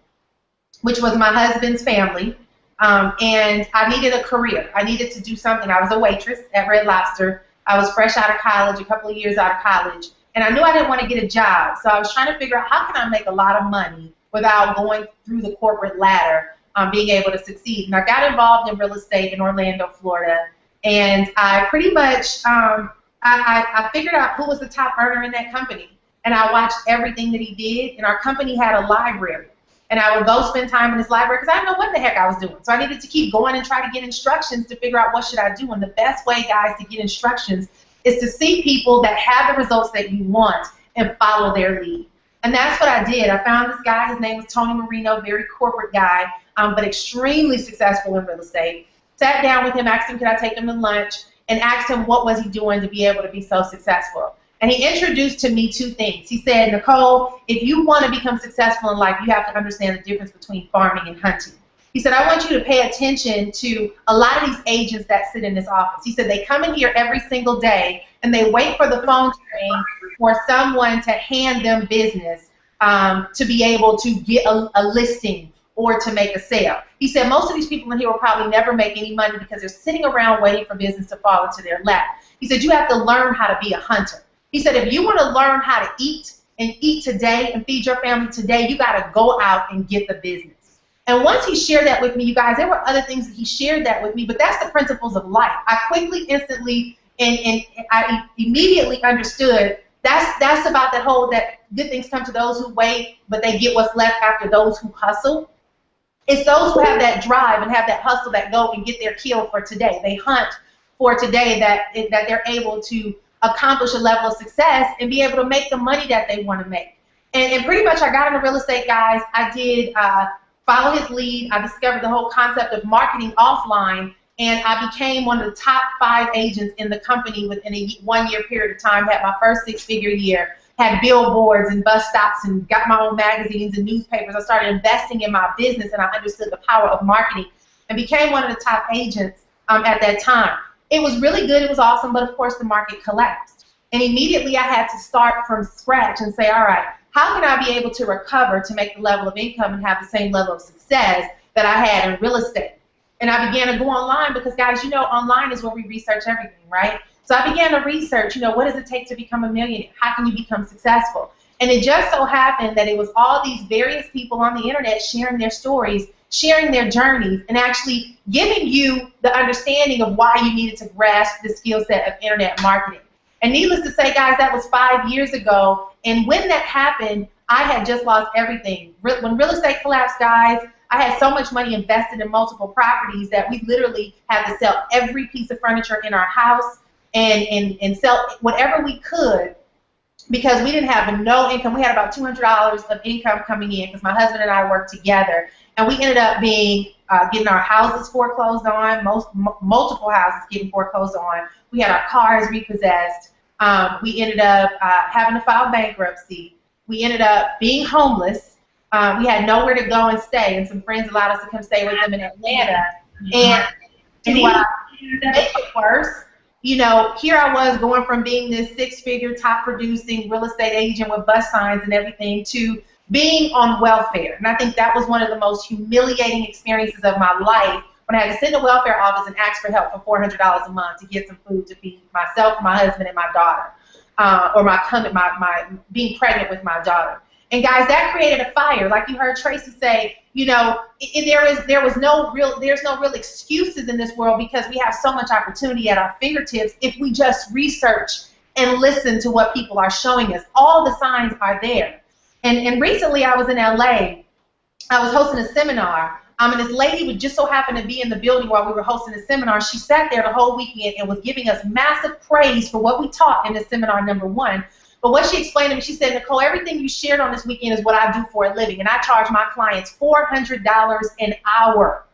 which was my husband's family. And I needed a career. I needed to do something. I was a waitress at Red Lobster. I was fresh out of college, a couple of years out of college. And I knew I didn't want to get a job, so I was trying to figure out how can I make a lot of money without going through the corporate ladder, being able to succeed. And I got involved in real estate in Orlando, Florida, and I pretty much I figured out who was the top earner in that company, and I watched everything that he did. And our company had a library, and I would go spend time in this library because I didn't know what the heck I was doing. So I needed to keep going and try to get instructions to figure out what should I do. And the best way, guys, to get instructions is to see people that have the results that you want and follow their lead. And that's what I did. I found this guy. His name was Tony Marino, very corporate guy, but extremely successful in real estate. Sat down with him, asked him could I take him to lunch, and asked him what was he doing to be able to be so successful. And he introduced to me 2 things. He said, Nicole, if you want to become successful in life, you have to understand the difference between farming and hunting. He said, I want you to pay attention to a lot of these agents that sit in this office. He said, they come in here every single day, and they wait for the phone to ring for someone to hand them business to be able to get a listing or to make a sale. He said, most of these people in here will probably never make any money because they're sitting around waiting for business to fall into their lap. He said, you have to learn how to be a hunter. He said, if you want to learn how to eat and eat today and feed your family today, you got to go out and get the business. And once he shared that with me, you guys, there were other things that he shared that with me, but that's the principles of life. I quickly, instantly, and I immediately understood that's about that whole that good things come to those who wait, but they get what's left after those who hustle. It's those who have that drive and have that hustle that go and get their kill for today. They hunt for today that they're able to accomplish a level of success and be able to make the money that they want to make. And pretty much I got into real estate, guys. I did follow his lead. I discovered the whole concept of marketing offline, and I became one of the top 5 agents in the company within a 1-year period of time. Had my first 6-figure year, had billboards and bus stops, and got my own magazines and newspapers. I started investing in my business, and I understood the power of marketing and became one of the top agents at that time. It was really good. It was awesome, but of course the market collapsed. And immediately I had to start from scratch and say, all right, how can I be able to recover to make the level of income and have the same level of success that I had in real estate? And I began to go online because, guys, you know, online is where we research everything, right? So I began to research, you know, what does it take to become a millionaire? How can you become successful? And it just so happened that it was all these various people on the internet sharing their stories, sharing their journeys, and actually giving you the understanding of why you needed to grasp the skill set of internet marketing. And needless to say, guys, that was 5 years ago. And when that happened, I had just lost everything. When real estate collapsed, guys, I had so much money invested in multiple properties that we literally had to sell every piece of furniture in our house and sell whatever we could because we didn't have no income. We had about $200 of income coming in because my husband and I worked together. And we ended up getting our houses foreclosed on, multiple houses getting foreclosed on. We had our cars repossessed. We ended up having to file bankruptcy. We ended up being homeless. We had nowhere to go and stay, and some friends allowed us to come stay with them in Atlanta. And to make it worse, you know, here I was going from being this 6-figure, top-producing real estate agent with bus signs and everything to being on welfare. And I think that was one of the most humiliating experiences of my life when I had to sit in the welfare office and ask for help for $400 a month to get some food to feed myself, my husband, and my daughter, or my being pregnant with my daughter. And guys, that created a fire. Like you heard Tracy say, you know, there's no real excuses in this world because we have so much opportunity at our fingertips if we just research and listen to what people are showing us. All the signs are there. And recently I was in LA. I was hosting a seminar. And this lady would just so happen to be in the building while we were hosting the seminar. She sat there the whole weekend and was giving us massive praise for what we taught in the seminar, number one. But what she explained to me, she said, Nicole, everything you shared on this weekend is what I do for a living. And I charge my clients $400 an hour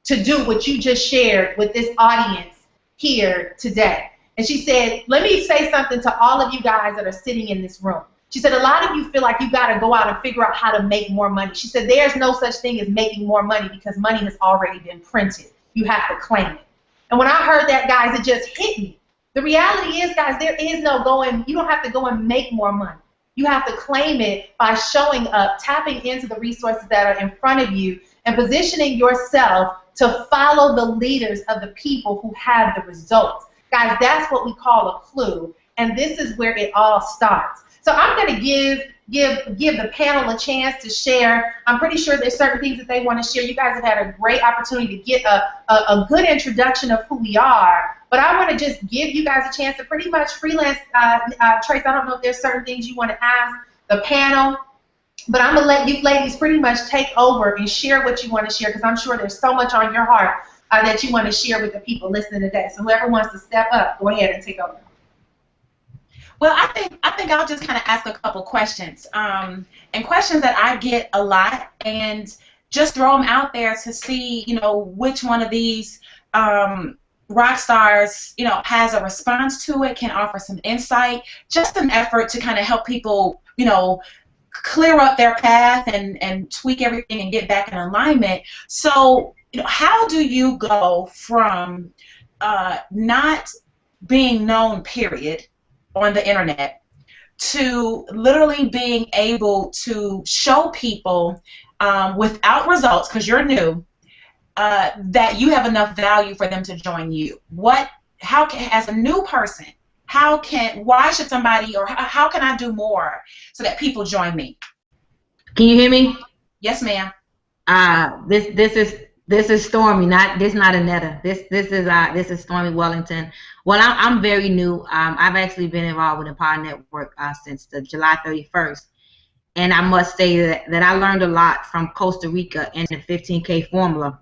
to do what you just shared with this audience here today. And she said, let me say something to all of you guys that are sitting in this room. She said, a lot of you feel like you got to go out and figure out how to make more money. She said, there's no such thing as making more money because money has already been printed. You have to claim it. And when I heard that, guys, it just hit me. The reality is, guys, there is no going, you don't have to go and make more money. You have to claim it by showing up, tapping into the resources that are in front of you, and positioning yourself to follow the leaders of the people who have the results. Guys, that's what we call a clue, and this is where it all starts. So I'm going to give the panel a chance to share. I'm pretty sure there's certain things that they want to share. You guys have had a great opportunity to get a good introduction of who we are. But I want to just give you guys a chance to pretty much freelance. Trace, I don't know if there's certain things you want to ask the panel. But I'm going to let you ladies pretty much take over and share what you want to share because I'm sure there's so much on your heart that you want to share with the people listening today. So whoever wants to step up, go ahead and take over. Well, I think I'll just kind of ask a couple questions, and questions that I get a lot, and just throw them out there to see, you know, which one of these rock stars, you know, has a response to it, can offer some insight, just an effort to kind of help people, you know, clear up their path and tweak everything and get back in alignment. So, you know, how do you go from not being known, period, on the internet to literally being able to show people without results, because you're new, that you have enough value for them to join you? How can, as a new person, why should somebody, or how can I do more so that people join me? Can you hear me? Yes, ma'am. This is Stormy, not Anetta. This is Stormy Wellington. Well, I'm very new. I've actually been involved with Empower Network since the July 31st, and I must say that I learned a lot from Costa Rica and the 15K formula.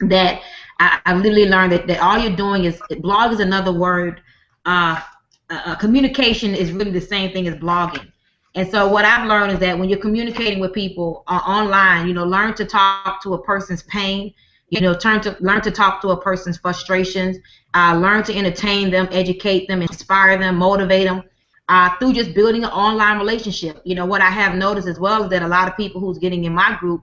That I literally learned that all you're doing is, blog is another word. Communication is really the same thing as blogging. And so what I've learned is that when you're communicating with people online, you know, learn to talk to a person's pain, you know, learn to talk to a person's frustrations, learn to entertain them, educate them, inspire them, motivate them through just building an online relationship. You know, what I have noticed as well is that a lot of people who's getting in my group,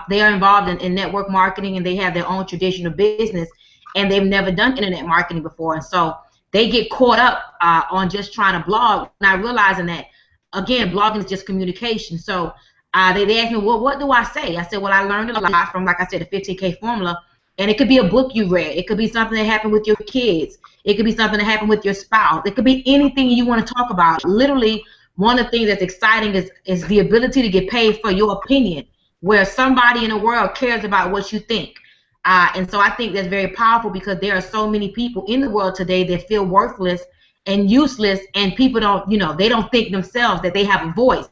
they are involved in network marketing, and they have their own traditional business, and they've never done internet marketing before. And so they get caught up on just trying to blog, not realizing that, again, blogging is just communication. So they asked me, well, what do I say? I said, well, I learned a lot from, like I said, the 15K formula. And it could be a book you read. It could be something that happened with your kids. It could be something that happened with your spouse. It could be anything you want to talk about. Literally, one of the things that's exciting is the ability to get paid for your opinion, where somebody in the world cares about what you think. And so I think that's very powerful, because there are so many people in the world today that feel worthless and useless, and people don't, you know, they don't think themselves that they have a voice.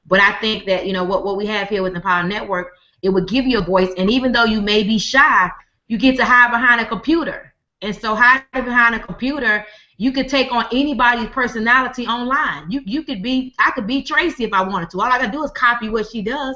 But I think that, you know, what we have here with the Power Network, it would give you a voice, and even though you may be shy, you get to hide behind a computer. And so hiding behind a computer, you could take on anybody's personality online. I could be Tracy if I wanted to. All I gotta do is copy what she does.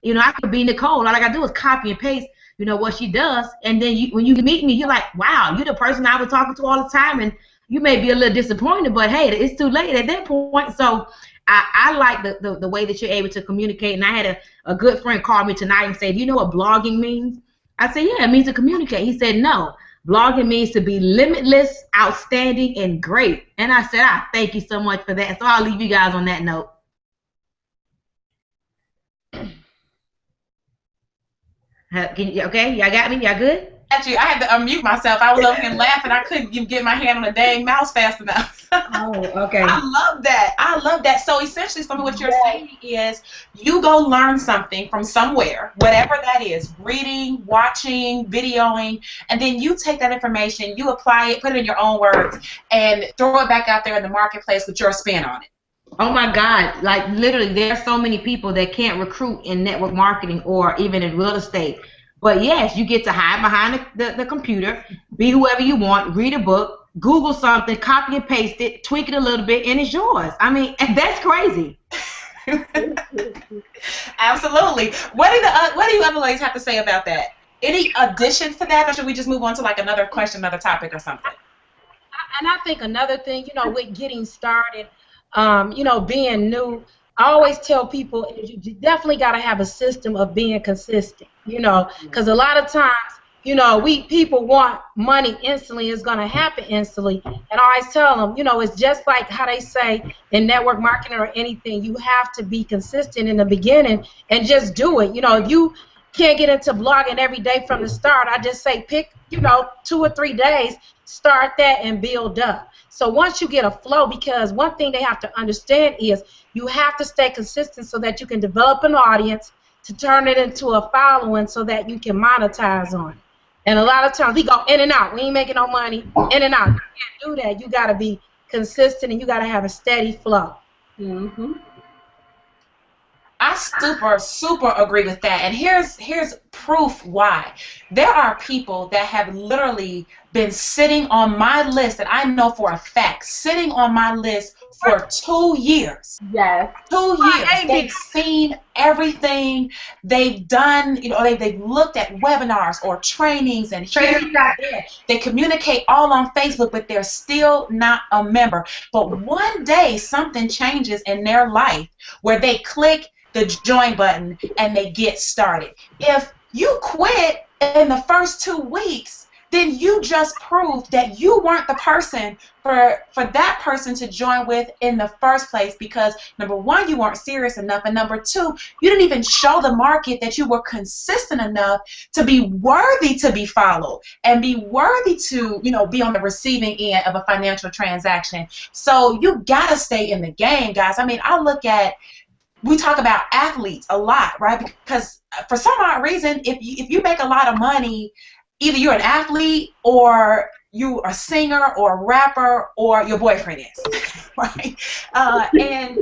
You know, I could be Nicole. All I gotta do is copy and paste, you know, what she does. And then when you meet me, you're like, wow, you're the person I was talking to all the time. And you may be a little disappointed, but hey, it's too late at that point. So I like the way that you're able to communicate. And I had a good friend call me tonight and say, do you know what blogging means? I said, yeah, it means to communicate. He said, no, blogging means to be limitless, outstanding, and great. And I said, thank you so much for that. So I'll leave you guys on that note. Okay, y'all got me? Y'all good? Actually, I had to unmute myself. I was over here laughing. I couldn't even get my hand on the dang mouse fast enough. Oh, okay. I love that. I love that. So essentially, some of what you're saying is you go learn something from somewhere, whatever that is, reading, watching, videoing, and then you take that information, you apply it, put it in your own words, and throw it back out there in the marketplace with your spin on it. Oh my God, like literally there are so many people that can't recruit in network marketing or even in real estate. But yes, you get to hide behind the computer, be whoever you want, read a book, Google something, copy and paste it, tweak it a little bit, and it's yours. I mean, that's crazy. Absolutely. What do you other ladies have to say about that? Any additions to that, or should we just move on to like another question, another topic or something? And I think another thing, with getting started, being new, I always tell people you definitely got to have a system of being consistent, because a lot of times, people want money instantly. It's going to happen instantly. And I always tell them, it's just like how they say in network marketing or anything, you have to be consistent in the beginning and just do it. If you can't get into blogging every day from the start, I just say pick, 2 or 3 days, start that and build up. So once you get a flow, because one thing they have to understand is you have to stay consistent so that you can develop an audience to turn it into a following so that you can monetize on it. And a lot of times we go in and out. We ain't making no money, in and out. You can't do that. You got to be consistent and you got to have a steady flow. Mm-hmm. I super agree with that. And here's proof why. There are people that have literally been sitting on my list that I know for a fact, sitting on my list for 2 years. Yes. 2 years. They've seen everything. They've done, they've looked at webinars or trainings and they communicate all on Facebook, but they're still not a member. But one day something changes in their life where they click the join button and they get started. If you quit in the first 2 weeks, then you just proved that you weren't the person for that person to join with in the first place, because number one, you weren't serious enough, and number two, you didn't even show the market that you were consistent enough to be worthy to be followed and be worthy to, be on the receiving end of a financial transaction. So you gotta stay in the game, guys. I mean, we talk about athletes a lot, right? Because for some odd reason, if you make a lot of money, either you're an athlete or you are a singer or a rapper or your boyfriend is, right? And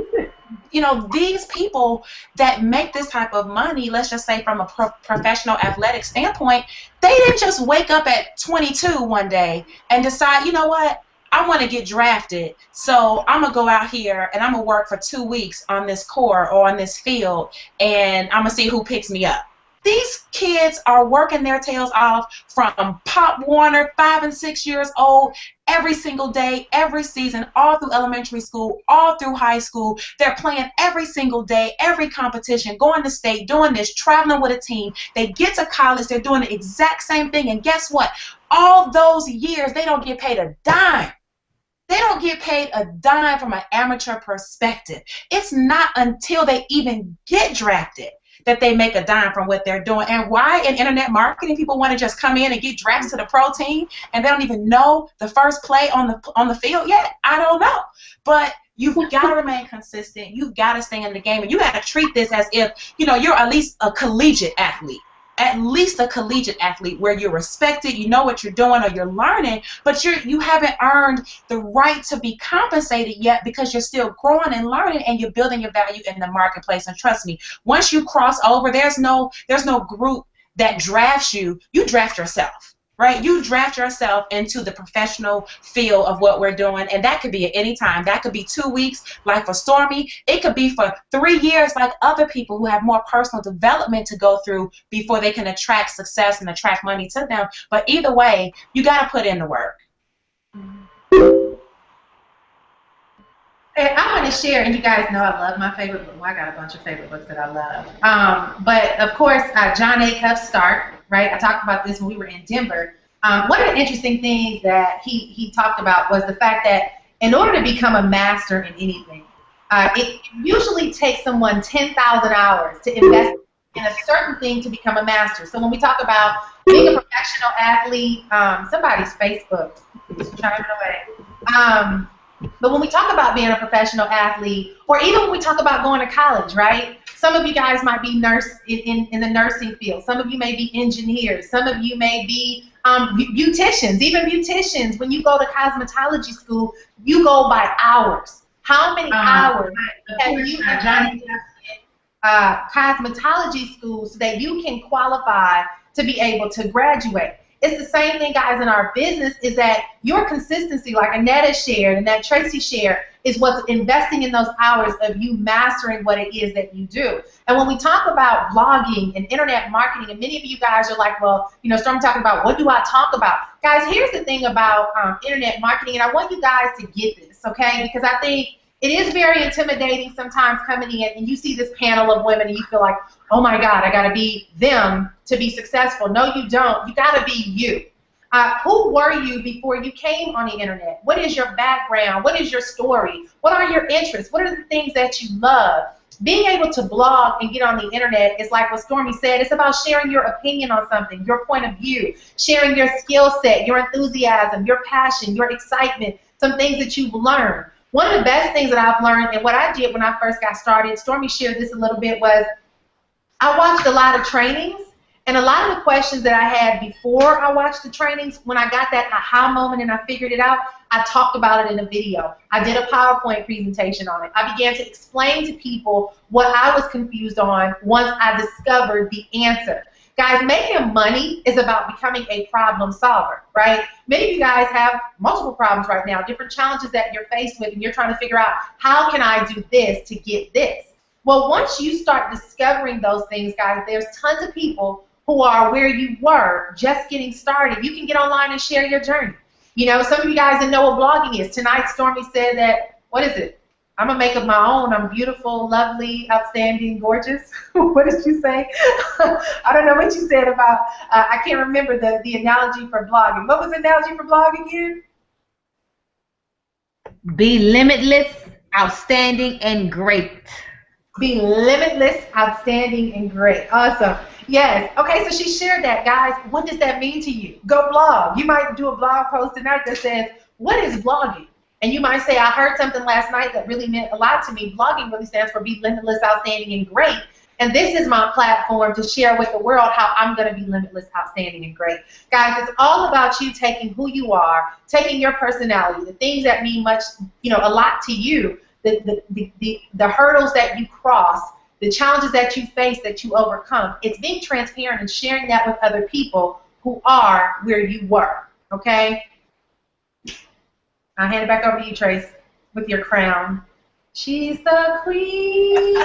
these people that make this type of money, let's just say from a professional athletic standpoint, they didn't just wake up at 22 one day and decide, you know what? I want to get drafted, so I'm going to go out here and I'm going to work for 2 weeks on this court or on this field, and I'm going to see who picks me up. These kids are working their tails off from Pop Warner, 5 and 6 years old, every single day, every season, all through elementary school, all through high school. They're playing every single day, every competition, going to state, doing this, traveling with a team. They get to college, they're doing the exact same thing, and guess what? All those years, they don't get paid a dime. They don't get paid a dime from an amateur perspective. It's not until they even get drafted that they make a dime from what they're doing. And why in internet marketing people want to just come in and get drafted to the pro team and they don't even know the first play on the field yet? I don't know. But you've got to remain consistent. You've got to stay in the game. And you got to treat this as if, you're at least a collegiate athlete. At least a collegiate athlete where you're respected, you know what you're doing or you're learning, but you haven't earned the right to be compensated yet because you're still growing and learning and you're building your value in the marketplace. And trust me, once you cross over, there's no group that drafts you. You draft yourself. Right? You draft yourself into the professional field of what we're doing, and that could be at any time. That could be 2 weeks, like for Stormy. It could be for 3 years, like other people who have more personal development to go through before they can attract success and attract money to them. But either way, you got to put in the work. And I want to share, and you guys know I love my favorite book. Well, I got a bunch of favorite books that I love. But, of course, John Acuff's Start, right? I talked about this when we were in Denver. One of the interesting things that he talked about was the fact that in order to become a master in anything, it usually takes someone 10,000 hours to invest in a certain thing to become a master. So when we talk about being a professional athlete, somebody's Facebook is chiming away. But when we talk about being a professional athlete, or even when we talk about going to college, right? Some of you guys might be in the nursing field. Some of you may be engineers. Some of you may be beauticians. Even beauticians, when you go to cosmetology school, you go by hours. How many hours have you invested in cosmetology school so that you can qualify to be able to graduate? It's the same thing, guys, in our business, is that your consistency, like Annetta shared and that Tracy shared, is what's investing in those hours of you mastering what it is that you do. And when we talk about blogging and internet marketing, and many of you guys are like, well, you know, Storm talking about, what do I talk about? Guys, here's the thing about internet marketing, and I want you guys to get this, okay? Because I think it is very intimidating sometimes coming in and you see this panel of women and you feel like, oh my God, I got to be them to be successful. No, you don't. You got to be you. Who were you before you came on the internet? What is your background? What is your story? What are your interests? What are the things that you love? Being able to blog and get on the internet is like what Stormy said. It's about sharing your opinion on something, your point of view, sharing your skill set, your enthusiasm, your passion, your excitement, some things that you've learned. One of the best things that I've learned, and what I did when I first got started, Stormy shared this a little bit, was I watched a lot of trainings, and a lot of the questions that I had before I watched the trainings, when I got that aha moment and I figured it out, I talked about it in a video. I did a PowerPoint presentation on it. I began to explain to people what I was confused on once I discovered the answer. Guys, making money is about becoming a problem solver, right? Many of you guys have multiple problems right now, different challenges that you're faced with, and you're trying to figure out, how can I do this to get this? Well, once you start discovering those things, guys, there's tons of people who are where you were just getting started. You can get online and share your journey. You know, some of you guys that know what blogging is. Tonight, Stormy said that, what is it? I'm going to make up my own. I'm beautiful, lovely, outstanding, gorgeous. What did you say? I don't know what you said about, I can't remember the analogy for blogging. What was the analogy for blogging again? Be limitless, outstanding, and great. Be limitless, outstanding, and great. Awesome. Yes. Okay, so she shared that, guys. What does that mean to you? Go blog. You might do a blog post tonight that says, what is blogging? And you might say, I heard something last night that really meant a lot to me. Blogging really stands for be limitless, outstanding, and great. And this is my platform to share with the world how I'm going to be limitless, outstanding, and great. Guys, it's all about you taking who you are, taking your personality, the things that mean much, you know, a lot to you, the hurdles that you cross, the challenges that you face, that you overcome. It's being transparent and sharing that with other people who are where you were, okay? I'll hand it back over to you, Trace, with your crown. She's the queen.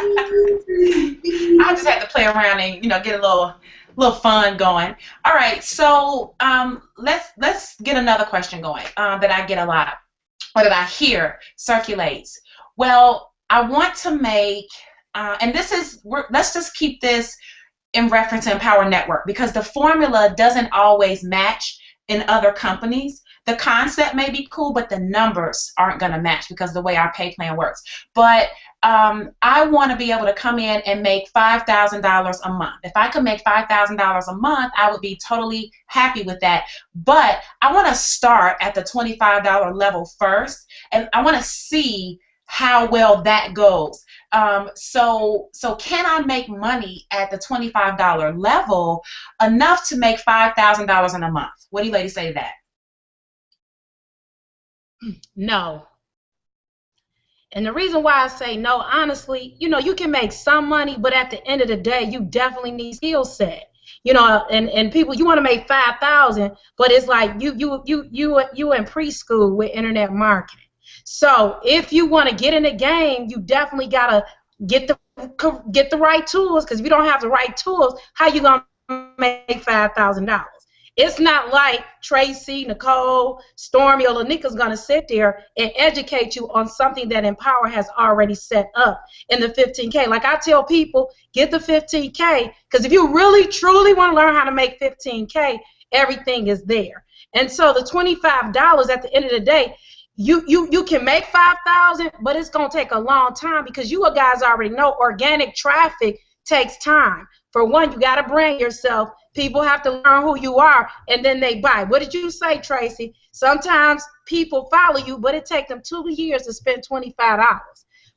I just had to play around and, you know, get a little fun going. All right, so let's get another question going that I get a lot, or that I hear circulates. Well, I want to make, and this is, let's just keep this in reference to Empower Network, because the formula doesn't always match in other companies. The concept may be cool, but the numbers aren't going to match because of the way our pay plan works. But I want to be able to come in and make $5,000 a month. If I could make $5,000 a month, I would be totally happy with that. But I want to start at the $25 level first, and I want to see how well that goes. So can I make money at the $25 level enough to make $5,000 in a month? What do you ladies say to that? No. And the reason why I say no, honestly, you know, you can make some money, but at the end of the day, you definitely need skill set. You know, and people, you want to make 5,000, but it's like you in preschool with internet marketing. So if you want to get in the game, you definitely gotta get the right tools, because if you don't have the right tools, how you gonna make $5,000? It's not like Tracy, Nicole, Stormy, or Lanika's going to sit there and educate you on something that Empower has already set up in the 15K. Like I tell people, get the 15K, because if you really, truly want to learn how to make 15K, everything is there. And so the $25 at the end of the day, you can make 5,000, but it's going to take a long time, because you guys already know organic traffic takes time. For one, you got to brand yourself. People have to learn who you are, and then they buy. What did you say, Tracy? Sometimes people follow you, but it takes them 2 years to spend $25.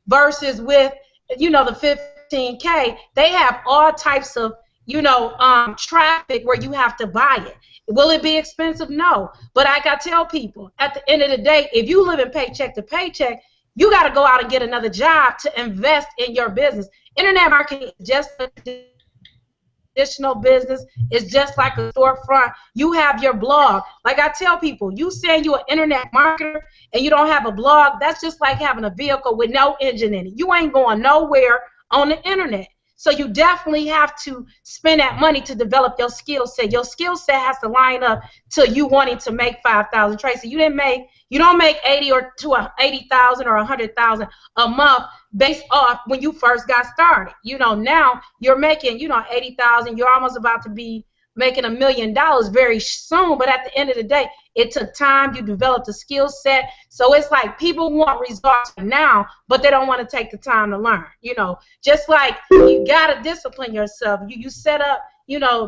Versus with, the 15K, they have all types of, traffic where you have to buy it. Will it be expensive? No. But like I tell people, at the end of the day, if you live in paycheck to paycheck, you got to go out and get another job to invest in your business. Internet marketing is just a traditional business. It's just like a storefront. You have your blog. Like I tell people, you saying you're an internet marketer and you don't have a blog, that's just like having a vehicle with no engine in it. You ain't going nowhere on the internet. So you definitely have to spend that money to develop your skill set. Your skill set has to line up to you wanting to make 5,000. Tracy, you don't make 80,000 or 100,000 a month based off when you first got started. Now you're making 80,000. You're almost about to be making $1 million very soon. But at the end of the day, it took time. You developed a skill set. So it's like people want results now, but they don't want to take the time to learn. Just like you got to discipline yourself. You set up,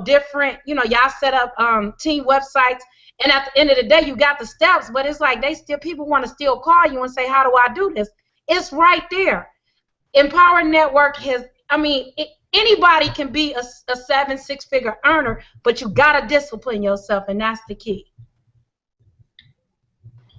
different, y'all set up team websites. And at the end of the day, you got the steps, but it's like people want to still call you and say, how do I do this? It's right there. Empower Network anybody can be a 6-figure earner, but you got to discipline yourself, and that's the key.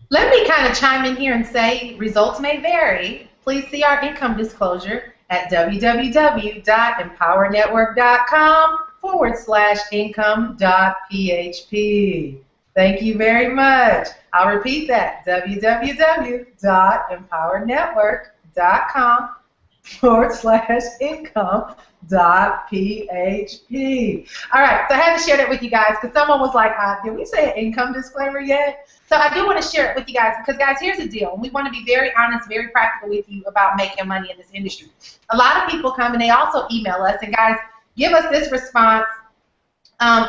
Let me kind of chime in here and say results may vary. Please see our income disclosure at www.empowernetwork.com/income.php. Thank you very much. I'll repeat that, www.empowernetwork.com/income.php. All right, so I had to share that with you guys because someone was like, did we say an income disclaimer yet? So I do want to share it with you guys because, guys, here's the deal. We want to be very honest, very practical with you about making money in this industry. A lot of people come and they also email us, and guys, give us this response.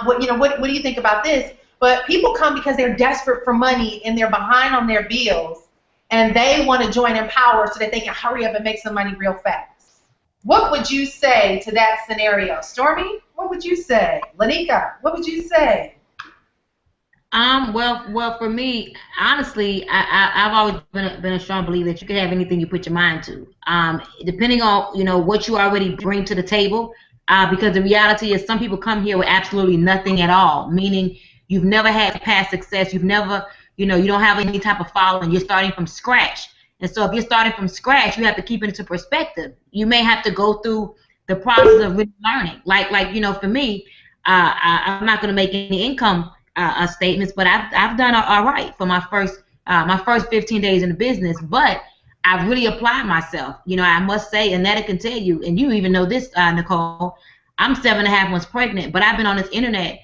What do you think about this? But people come because they're desperate for money and they're behind on their bills, and they want to join Empower so that they can hurry up and make some money real fast. What would you say to that scenario? Stormy, what would you say? Lanika, what would you say? Well, for me, honestly, I've always been a strong believer that you can have anything you put your mind to. Depending on what you already bring to the table, because the reality is some people come here with absolutely nothing at all, meaning you've never had past success, you've never, you don't have any type of following, you're starting from scratch. And so if you're starting from scratch, you have to keep it into perspective. You may have to go through the process of really learning. Like for me, I'm not going to make any income statements, but I've done all right for my first 15 days in the business, but I've really applied myself. I must say, and Netta can tell you, and you even know this, Nicole, I'm 7.5 months pregnant, but I've been on this internet,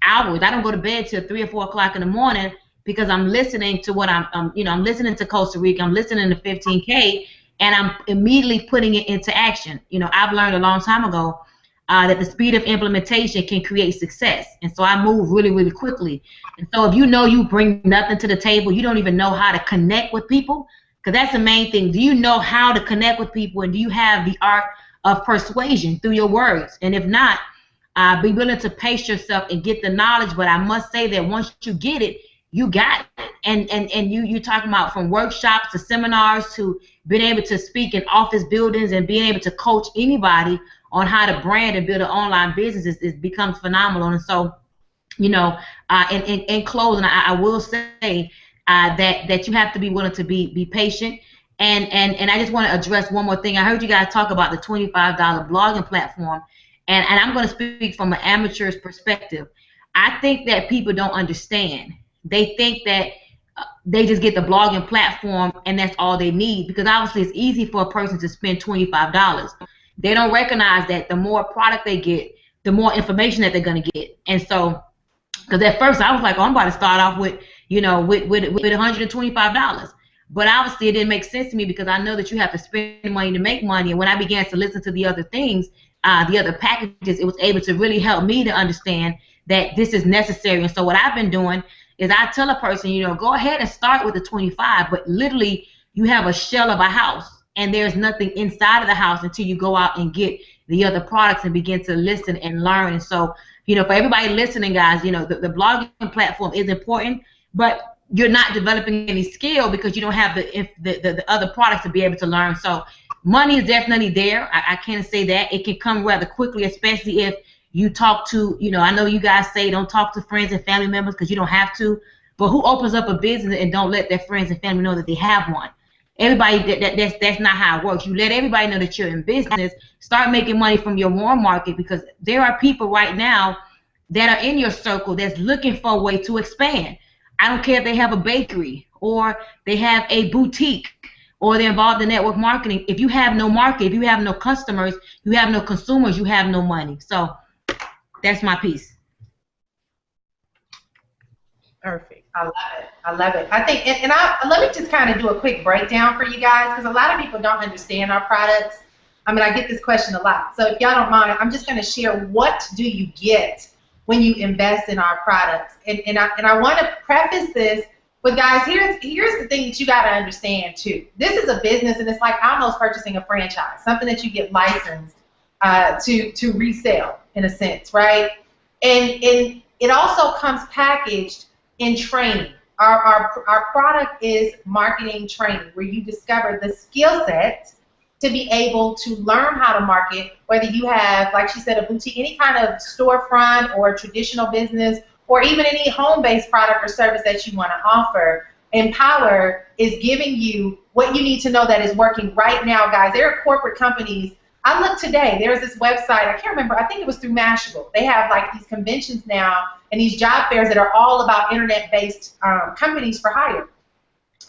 hours. I don't go to bed till 3 or 4 o'clock in the morning because I'm listening to what I'm listening to Costa Rica, I'm listening to 15K, and I'm immediately putting it into action. I've learned a long time ago that the speed of implementation can create success. And so I move really, really quickly. And so if you bring nothing to the table, you don't even know how to connect with people, because that's the main thing. Do you know how to connect with people, and do you have the art of persuasion through your words? And if not, be willing to pace yourself and get the knowledge. But I must say that once you get it, you got it. And you're talking about from workshops to seminars to being able to speak in office buildings and being able to coach anybody on how to brand and build an online business, it becomes phenomenal. And so, in closing, I will say that you have to be willing to be patient. And I just want to address one more thing. I heard you guys talk about the $25 blogging platform, and I'm going to speak from an amateur's perspective. I think that people don't understand. They think that they just get the blogging platform and that's all they need, because obviously it's easy for a person to spend $25. They don't recognize that the more product they get, the more information that they're going to get. And so, because at first I was like, oh, I'm about to start off with $125. But obviously it didn't make sense to me, because I know that you have to spend money to make money. And when I began to listen to the other things, the other packages, it was able to really help me to understand that this is necessary. And so what I've been doing is I tell a person, go ahead and start with the 25, but literally you have a shell of a house and there's nothing inside of the house until you go out and get the other products and begin to listen and learn. And so, you know, for everybody listening, guys, you know, the blogging platform is important, but you're not developing any skill because you don't have the other products to be able to learn. So money is definitely there. I can't say that. It can come rather quickly, especially if you talk to, you know, I know you guys say don't talk to friends and family members because you don't have to, but who opens up a business and don't let their friends and family know that they have one? Everybody, that's not how it works. You let everybody know that you're in business. Start making money from your warm market, because there are people right now that are in your circle that's looking for a way to expand. I don't care if they have a bakery or they have a boutique or they're involved in network marketing. If you have no market, if you have no customers, you have no consumers, you have no money. So that's my piece. Perfect. I love it. I love it. I think, and let me just kind of do a quick breakdown for you guys, because a lot of people don't understand our products. I mean, I get this question a lot. So if y'all don't mind, I'm just going to share what do you get when you invest in our products. And I want to preface this with, guys, here's the thing that you got to understand too. This is a business, and it's like almost purchasing a franchise, something that you get licensed to resell in a sense, right? And it also comes packaged in training. Our product is marketing training, where you discover the skill set to be able to learn how to market, whether you have, like she said, a boutique, any kind of storefront or a traditional business, or even any home-based product or service that you want to offer. Empower is giving you what you need to know that is working right now, guys. There are corporate companies. I looked today. There's this website. I can't remember. I think it was through Mashable. They have like these conventions now and these job fairs that are all about internet-based companies for hire.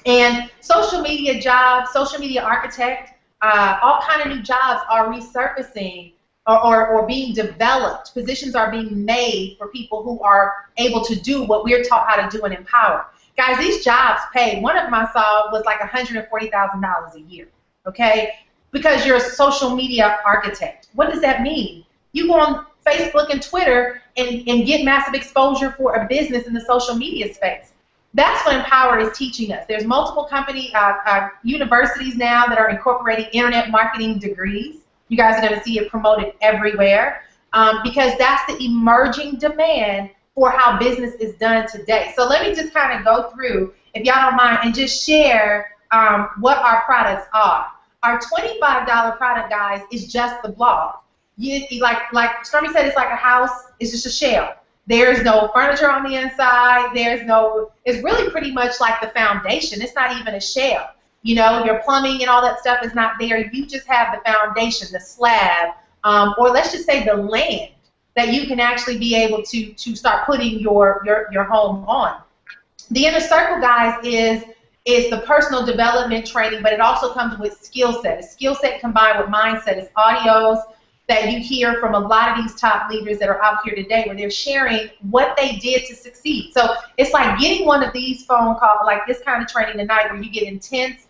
And social media jobs, social media architect, all kind of new jobs are resurfacing or being developed. Positions are being made for people who are able to do what we're taught how to do and empower. Guys, these jobs pay. One of them I saw was like $140,000 a year, okay? Because you're a social media architect. What does that mean? You go on Facebook and Twitter and get massive exposure for a business in the social media space. That's what Empower is teaching us. There's multiple universities now that are incorporating internet marketing degrees. You guys are going to see it promoted everywhere because that's the emerging demand for how business is done today. So let me just kind of go through, if y'all don't mind, and just share what our products are. Our $25 product, guys, is just the blog. Like Stormy said, it's like a house. It's just a shell. There's no furniture on the inside. It's really pretty much like the foundation. It's not even a shell. You know, your plumbing and all that stuff is not there. You just have the foundation, the slab, or let's just say the land that you can actually be able to start putting your home on. The inner circle, guys, is the personal development training, but it also comes with skill set. A skill set combined with mindset. It's audios that you hear from a lot of these top leaders that are out here today, where they're sharing what they did to succeed. So it's like getting one of these phone calls, like this kind of training tonight, where you get intense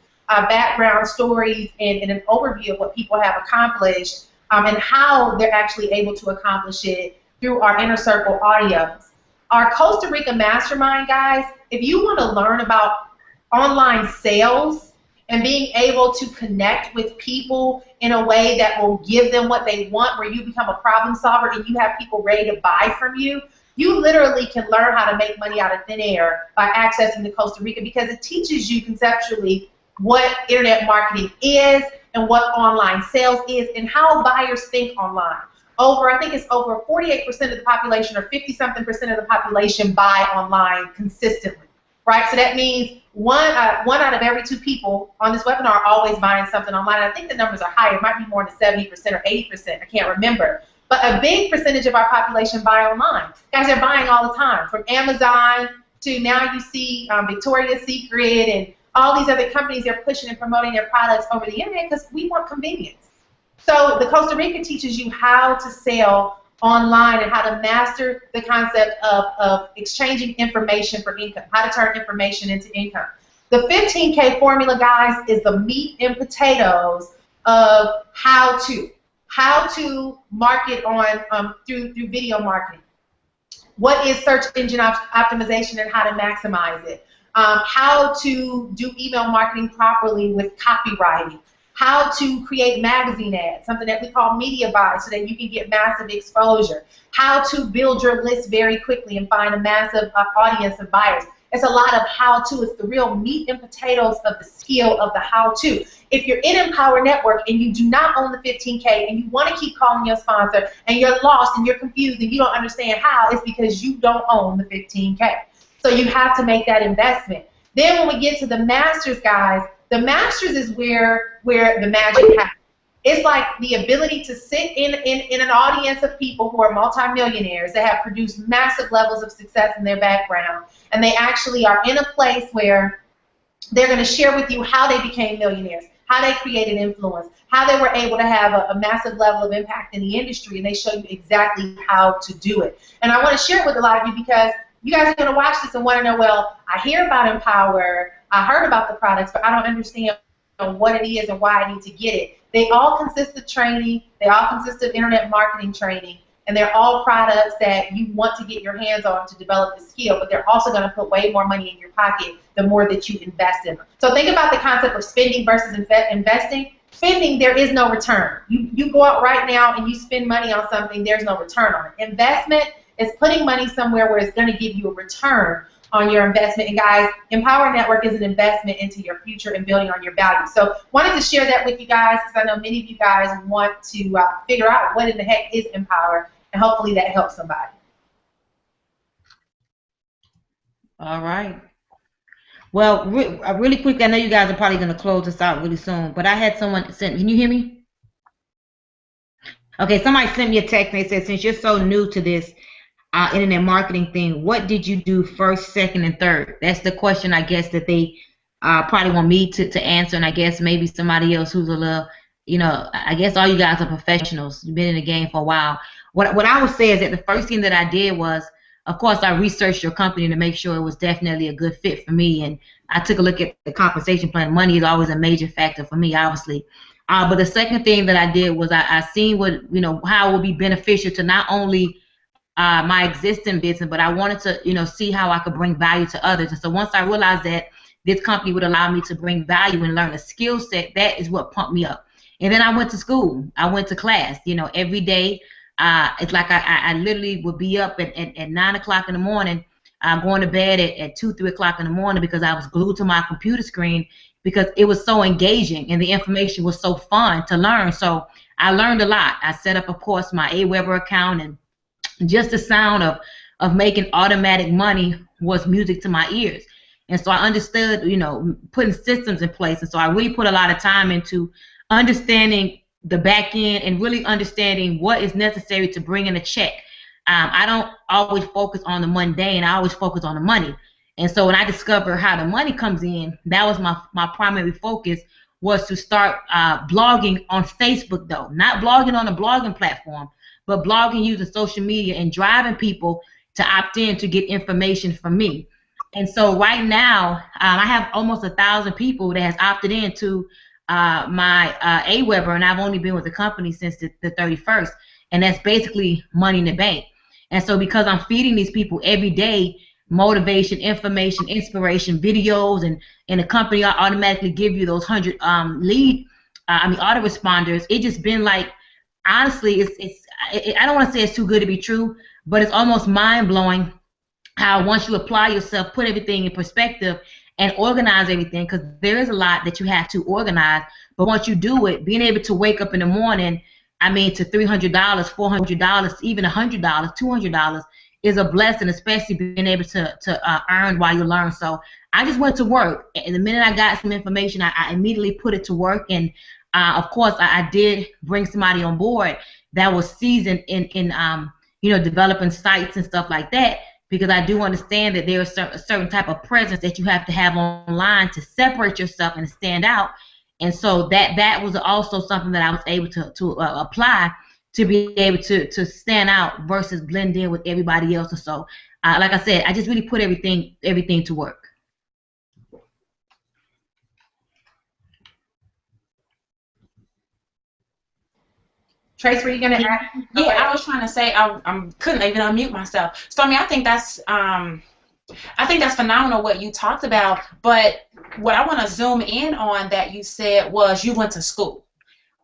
background stories and an overview of what people have accomplished and how they're actually able to accomplish it through our inner circle audios. Our Costa Rica Mastermind, guys, if you want to learn about online sales and being able to connect with people in a way that will give them what they want, where you become a problem solver and you have people ready to buy from you, you literally can learn how to make money out of thin air by accessing the Costa Rica, because it teaches you conceptually what internet marketing is and what online sales is and how buyers think online. I think it's over 48% of the population, or 50-something% of the population, buy online consistently, right? So that means one out of every 2 people on this webinar are always buying something online. I think the numbers are higher. It might be more than 70% or 80%. I can't remember. But a big percentage of our population buy online. Guys, they're buying all the time, from Amazon to now you see Victoria's Secret and all these other companies. They're pushing and promoting their products over the internet because we want convenience. So the Costa Rica teaches you how to sell online and how to master the concept of exchanging information for income, how to turn information into income. The 15K formula, guys, is the meat and potatoes of how to market on through video marketing. What is search engine optimization and how to maximize it? How to do email marketing properly with copywriting. how to create magazine ads, something that we call media buys so that you can get massive exposure, how to build your list very quickly and find a massive audience of buyers. It's a lot of how-to. It's the real meat and potatoes of the skill of the how-to. If you're in Empower Network and you do not own the 15K and you want to keep calling your sponsor and you're lost and you're confused and you don't understand how, it's because you don't own the 15K. So you have to make that investment. Then when we get to the Masters, guys, the Masters is where the magic happens. It's like the ability to sit in an audience of people who are multimillionaires that have produced massive levels of success in their background, and they actually are in a place where they're going to share with you how they became millionaires, how they created influence, how they were able to have a massive level of impact in the industry, and they show you exactly how to do it. And I want to share it with a lot of you because you guys are going to watch this and want to know, well, I hear about Empower, I heard about the products, but I don't understand what it is and why I need to get it. They all consist of training. They all consist of internet marketing training. And they're all products that you want to get your hands on to develop the skill, but they're also going to put way more money in your pocket the more that you invest in them. So think about the concept of spending versus investing. Spending, there is no return. You go out right now and you spend money on something, there's no return on it. Investment is putting money somewhere where it's going to give you a return on your investment. And guys, Empower Network is an investment into your future and building on your value. So wanted to share that with you guys because I know many of you guys want to figure out what in the heck is Empower, and hopefully that helps somebody. All right. Well, really quick, I know you guys are probably going to close this out really soon, but I had someone send, can you hear me? Okay, somebody sent me a text and they said, since you're so new to this internet marketing thing, what did you do first, second, and third? That's the question, I guess, that they probably want me to answer, and I guess maybe somebody else who's a little, you know, I guess all you guys are professionals. You've been in the game for a while. What I would say is that the first thing that I did was, of course, I researched your company to make sure it was definitely a good fit for me, and I took a look at the compensation plan. Money is always a major factor for me, obviously. But the second thing that I did was I seen what, you know, how it would be beneficial to not only my existing business, but I wanted to, you know, see how I could bring value to others. And so once I realized that this company would allow me to bring value and learn a skill set, that is what pumped me up. And then I went to school. I went to class, you know, every day. It's like I literally would be up at 9 o'clock in the morning, going to bed at 2, 3 o'clock in the morning because I was glued to my computer screen because it was so engaging and the information was so fun to learn. So I learned a lot. I set up, of course, my Aweber account, and just the sound of making automatic money was music to my ears. And so I understood, you know, putting systems in place. And so I really put a lot of time into understanding the back end and really understanding what is necessary to bring in a check. I don't always focus on the mundane. I always focus on the money. And so when I discovered how the money comes in, that was my primary focus, was to start blogging on Facebook, though. Not blogging on a blogging platform, but blogging using social media and driving people to opt in to get information from me. And so right now, I have almost 1,000 people that has opted into my Aweber, and I've only been with the company since the 31st, and that's basically money in the bank. And so because I'm feeding these people every day motivation, information, inspiration, videos, and the company automatically give you those 100 autoresponders, it just been like, honestly, I don't want to say it's too good to be true, but it's almost mind-blowing how once you apply yourself, put everything in perspective, and organize everything, because there is a lot that you have to organize, but once you do it, being able to wake up in the morning, I mean, to $300, $400, even $100, $200 is a blessing, especially being able to earn while you learn. So I just went to work, and the minute I got some information, I immediately put it to work, and of course, I did bring somebody on board that was seasoned in developing sites and stuff like that, because I do understand that there's a certain type of presence that you have to have online to separate yourself and stand out. And so that was also something that I was able to apply to be able to stand out versus blend in with everybody else. And so, like I said, I just really put everything to work. Trace, were you going to add? Yeah, I was trying to say I couldn't even unmute myself. So I mean, I think that's I think that's phenomenal what you talked about, but what I want to zoom in on that you said was you went to school,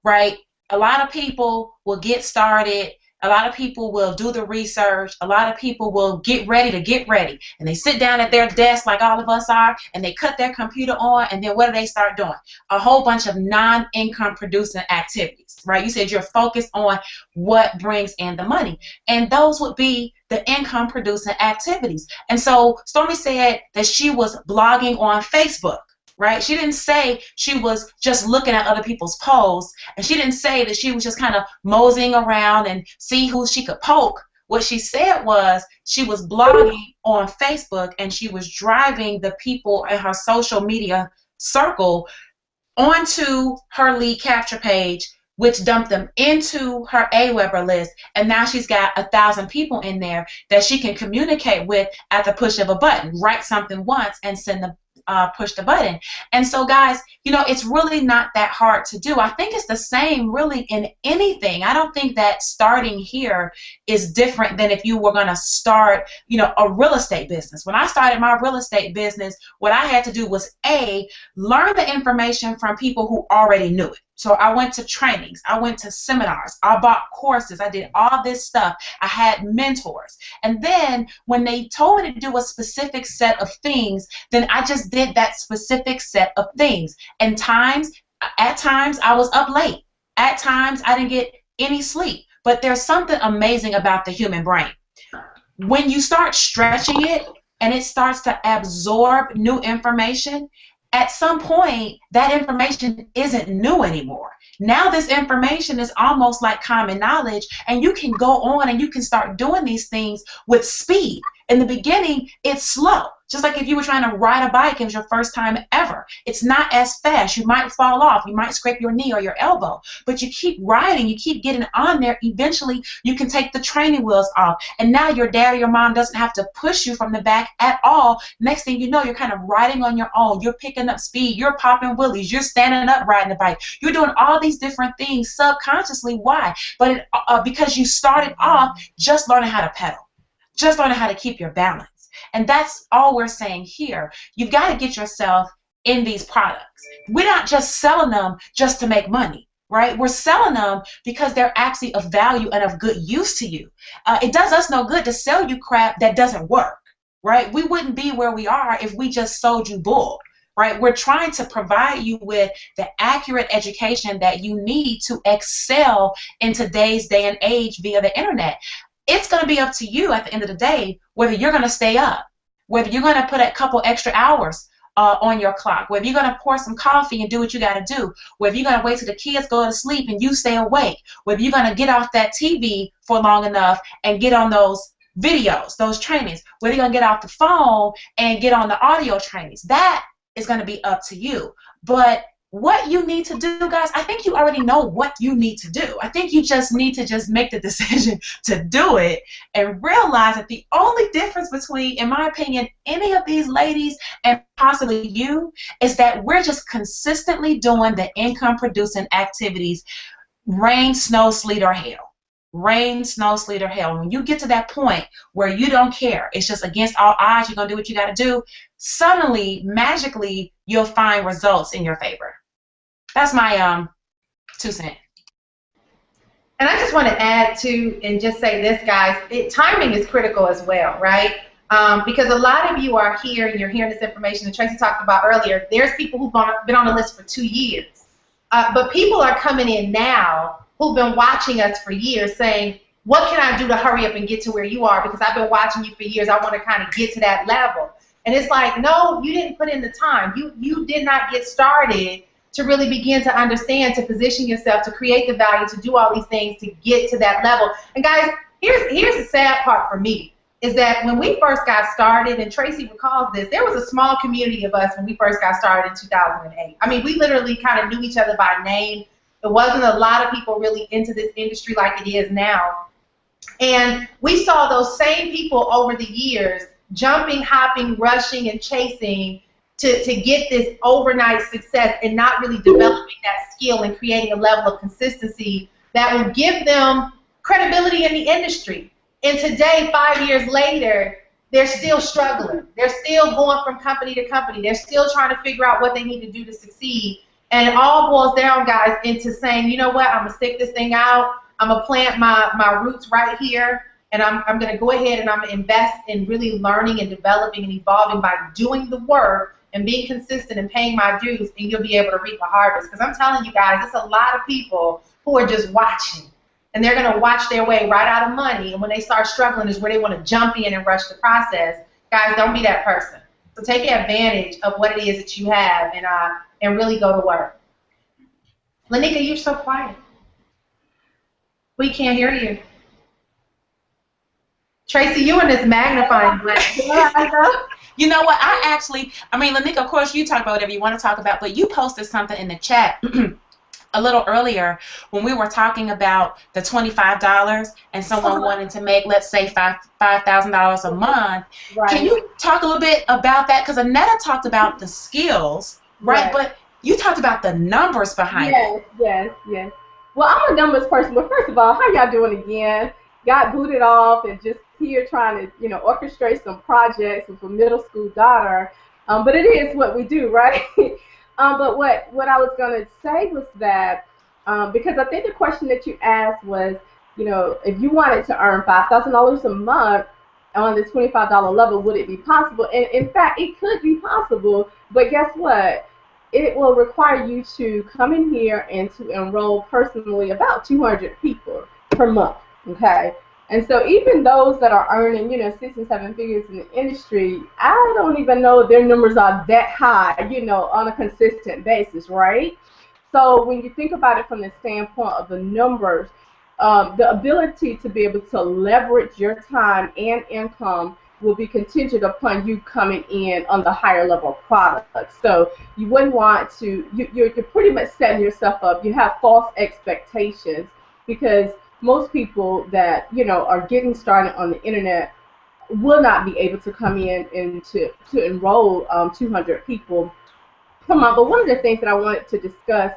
right? A lot of people will get started. A lot of people will do the research. A lot of people will get ready to get ready. And they sit down at their desk like all of us are, and they cut their computer on, and then what do they start doing? A whole bunch of non-income producing activities, right? You said you're focused on what brings in the money. And those would be the income producing activities. And so Stormy said that she was blogging on Facebook, right? She didn't say she was just looking at other people's posts, and she didn't say that she was just kind of moseying around and see who she could poke. What she said was she was blogging on Facebook, and she was driving the people in her social media circle onto her lead capture page, which dumped them into her AWeber list, and now she's got 1,000 people in there that she can communicate with at the push of a button. Write something once and send them push the button. And so guys, you know, it's really not that hard to do. I think it's the same really in anything. I don't think that starting here is different than if you were going to start, you know, a real estate business. When I started my real estate business, what I had to do was learn the information from people who already knew it. So I went to trainings, I went to seminars, I bought courses, I did all this stuff. I had mentors. And then when they told me to do a specific set of things, then I just did that specific set of things. And at times I was up late. At times I didn't get any sleep. But there's something amazing about the human brain. When you start stretching it and it starts to absorb new information, at some point, that information isn't new anymore. Now this information is almost like common knowledge, and you can go on and you can start doing these things with speed. In the beginning, it's slow. Just like if you were trying to ride a bike, it was your first time ever. It's not as fast. You might fall off. You might scrape your knee or your elbow. But you keep riding. You keep getting on there. Eventually, you can take the training wheels off. And now your dad or your mom doesn't have to push you from the back at all. Next thing you know, you're kind of riding on your own. You're picking up speed. You're popping wheelies. You're standing up riding the bike. You're doing all these different things subconsciously. Why? But because you started off just learning how to pedal. Just learning how to keep your balance. And that's all we're saying here. You've got to get yourself in these products. We're not just selling them just to make money, right? We're selling them because they're actually of value and of good use to you. It does us no good to sell you crap that doesn't work, right? We wouldn't be where we are if we just sold you bull, right? We're trying to provide you with the accurate education that you need to excel in today's day and age via the internet. It's going to be up to you at the end of the day whether you're going to stay up, whether you're going to put a couple extra hours on your clock, whether you're going to pour some coffee and do what you got to do, whether you're going to wait till the kids go to sleep and you stay awake, whether you're going to get off that TV for long enough and get on those videos, those trainings, whether you're going to get off the phone and get on the audio trainings. That is going to be up to you. But what you need to do, guys, I think you already know what you need to do. I think you just need to just make the decision to do it and realize that the only difference between, in my opinion, any of these ladies and possibly you is that we're just consistently doing the income producing activities, rain, snow, sleet, or hail. Rain, snow, sleet, or hail. When you get to that point where you don't care, it's just against all odds, you're going to do what you got to do, suddenly, magically, you'll find results in your favor. That's my 2 cents. And I just want to add to and just say this, guys, timing is critical as well, right? Because a lot of you are here and you're hearing this information that Tracy talked about earlier. There's people who've been on the list for 2 years. But people are coming in now who've been watching us for years saying, what can I do to hurry up and get to where you are? Because I've been watching you for years. I want to kind of get to that level. And it's like, no, you didn't put in the time. You did not get started to really begin to understand, to position yourself, to create the value, to do all these things to get to that level. And guys, here's the sad part for me, is that when we first got started, and Tracy recalls this, there was a small community of us when we first got started in 2008. I mean, we literally kind of knew each other by name. There wasn't a lot of people really into this industry like it is now. And we saw those same people over the years jumping, hopping, rushing, and chasing to get this overnight success and not really developing that skill and creating a level of consistency that would give them credibility in the industry. And today, 5 years later, they're still struggling. They're still going from company to company. They're still trying to figure out what they need to do to succeed. And it all boils down, guys, into saying, you know what, I'm going to stick this thing out. I'm going to plant my roots right here. And I'm going to go ahead and I'm going to invest in really learning and developing and evolving by doing the work and being consistent and paying my dues, and you'll be able to reap a harvest. Because I'm telling you guys, it's a lot of people who are just watching. And they're going to watch their way right out of money. And when they start struggling is where they want to jump in and rush the process. Guys, don't be that person. So take advantage of what it is that you have and really go to work. Lanika, you're so quiet. We can't hear you. Tracy, you in this magnifying glass. You know what? Lanika, of course, you talk about whatever you want to talk about, but you posted something in the chat a little earlier when we were talking about the $25 and someone wanted to make, let's say, $5,000 a month. Right. Can you talk a little bit about that? Because Annetta talked about the skills, right? But you talked about the numbers behind it. Yes. Well, I'm a numbers person, but first of all, how y'all doing again? Got booted off and just here trying to, orchestrate some projects with a middle school daughter. But it is what we do, right? But what I was going to say was that, because I think the question that you asked was, if you wanted to earn $5,000 a month on the $25 level, would it be possible? And in fact, it could be possible, but guess what? It will require you to come in here and to enroll personally about 200 people per month, okay? And so even those that are earning, 6 and 7 figures in the industry, I don't even know their numbers are that high, on a consistent basis, right? So when you think about it from the standpoint of the numbers, the ability to be able to leverage your time and income will be contingent upon you coming in on the higher level products. So you wouldn't want to, you're pretty much setting yourself up. You have false expectations because most people that, are getting started on the internet will not be able to come in and to enroll 200 people per month. But one of the things that I wanted to discuss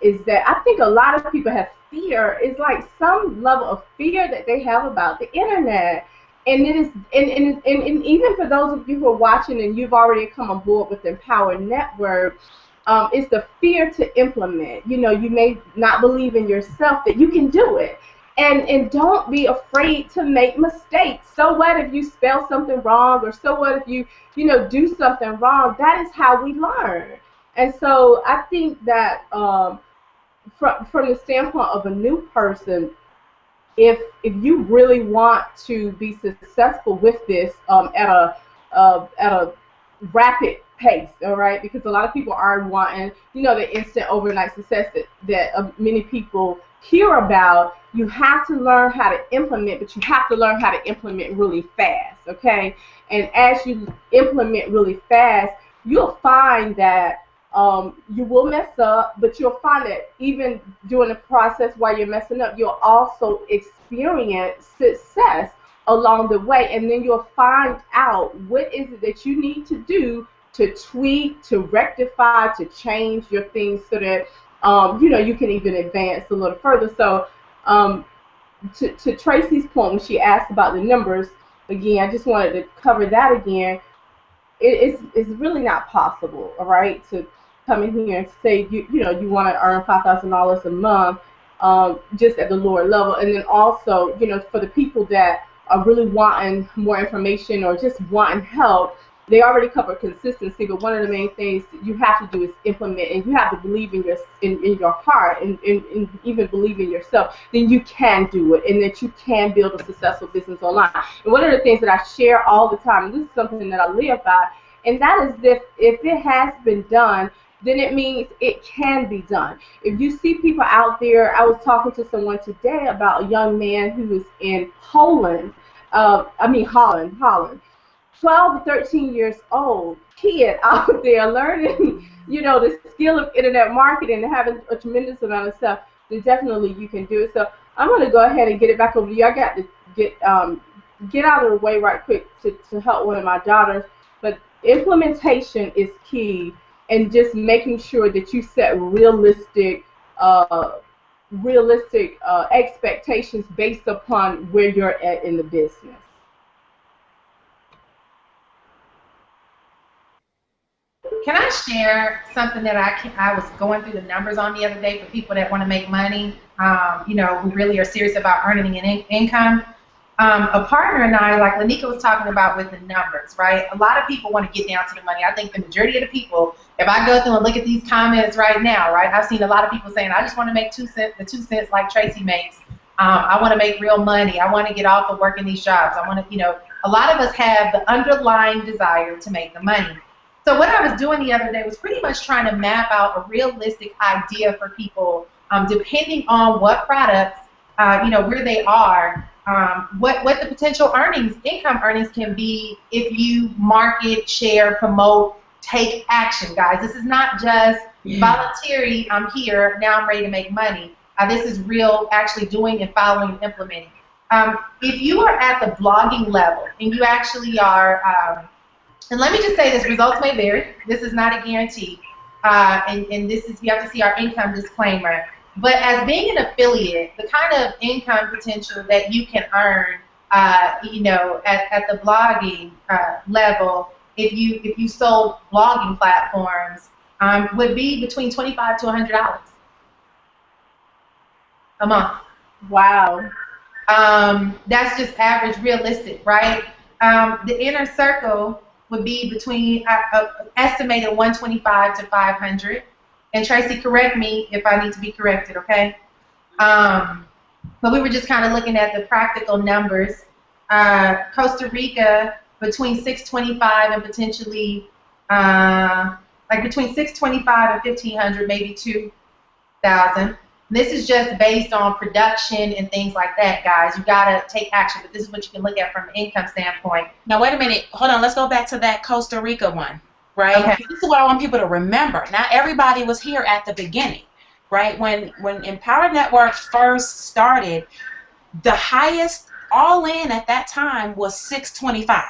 is that I think a lot of people have fear. It's like some level of fear that they have about the internet. And it is, and even for those of you who are watching and you've already come on board with the Empower Network, it's the fear to implement. You may not believe in yourself that you can do it. And don't be afraid to make mistakes. So what if you spell something wrong, or so what if you, do something wrong? That is how we learn. And so I think that from the standpoint of a new person, if you really want to be successful with this at a rapid pace, all right, because a lot of people are wanting, the instant overnight success that many people hear about. You have to learn how to implement, but you have to learn how to implement really fast, okay? And as you implement really fast, you'll find that you will mess up, but you'll find that even during the process while you're messing up, you'll also experience success along the way, and then you'll find out what is it that you need to do to tweak, to rectify, to change your things so that you can even advance a little further. So to Tracy's point, when she asked about the numbers, again, I just wanted to cover that again. It's really not possible, all right, to come in here and say you want to earn $5,000 a month just at the lower level, and then also for the people that are really wanting more information or just wanting help, they already cover consistency. But one of the main things you have to do is implement, and you have to believe in your heart and even believe in yourself. Then you can do it, and that you can build a successful business online. And one of the things that I share all the time, and this is something that I live by, and that is if it has been done, then it means it can be done. If you see people out there, I was talking to someone today about a young man who was in Holland, Holland, 12 to 13 years old, kid out there learning, the skill of internet marketing and having a tremendous amount of stuff, then definitely you can do it. So I'm going to go ahead and get it back over to you. I got to get out of the way right quick to help one of my daughters. But implementation is key, and just making sure that you set realistic expectations based upon where you're at in the business. Can I share something that I was going through the numbers on the other day for people that want to make money, who really are serious about earning an income? A partner and I, like Lanika was talking about with the numbers, right? A lot of people want to get down to the money. I think the majority of the people, if I go through and look at these comments right now, right, I've seen a lot of people saying, I just want to make 2 cents, the 2 cents like Tracy makes. I want to make real money. I want to get off of working these jobs. I want to, a lot of us have the underlying desire to make the money. So what I was doing the other day was pretty much trying to map out a realistic idea for people, depending on what products, where they are, what the potential income earnings can be if you market, share, promote, take action, guys. This is not just voluntary, I'm here, now I'm ready to make money. This is real, actually doing and following and implementing. If you are at the blogging level and you actually are, and let me just say this, results may vary. This is not a guarantee. And this is, you have to see our income disclaimer. But as being an affiliate, the kind of income potential that you can earn, at the blogging level, if you sold blogging platforms, would be between $25 to $100 a month. Wow. That's just average, realistic, right? The inner circle would be between estimated 125 to 500. And Tracy, correct me if I need to be corrected, okay? But we were just kind of looking at the practical numbers. Costa Rica between 625 and potentially between 625 and 1500, maybe 2000. This is just based on production and things like that, guys. You gotta take action, but this is what you can look at from an income standpoint. Now, wait a minute. Hold on. Let's go back to that Costa Rica one, right? Okay. This is what I want people to remember. Not everybody was here at the beginning, right? When Empowered Network first started, the highest all-in at that time was $625.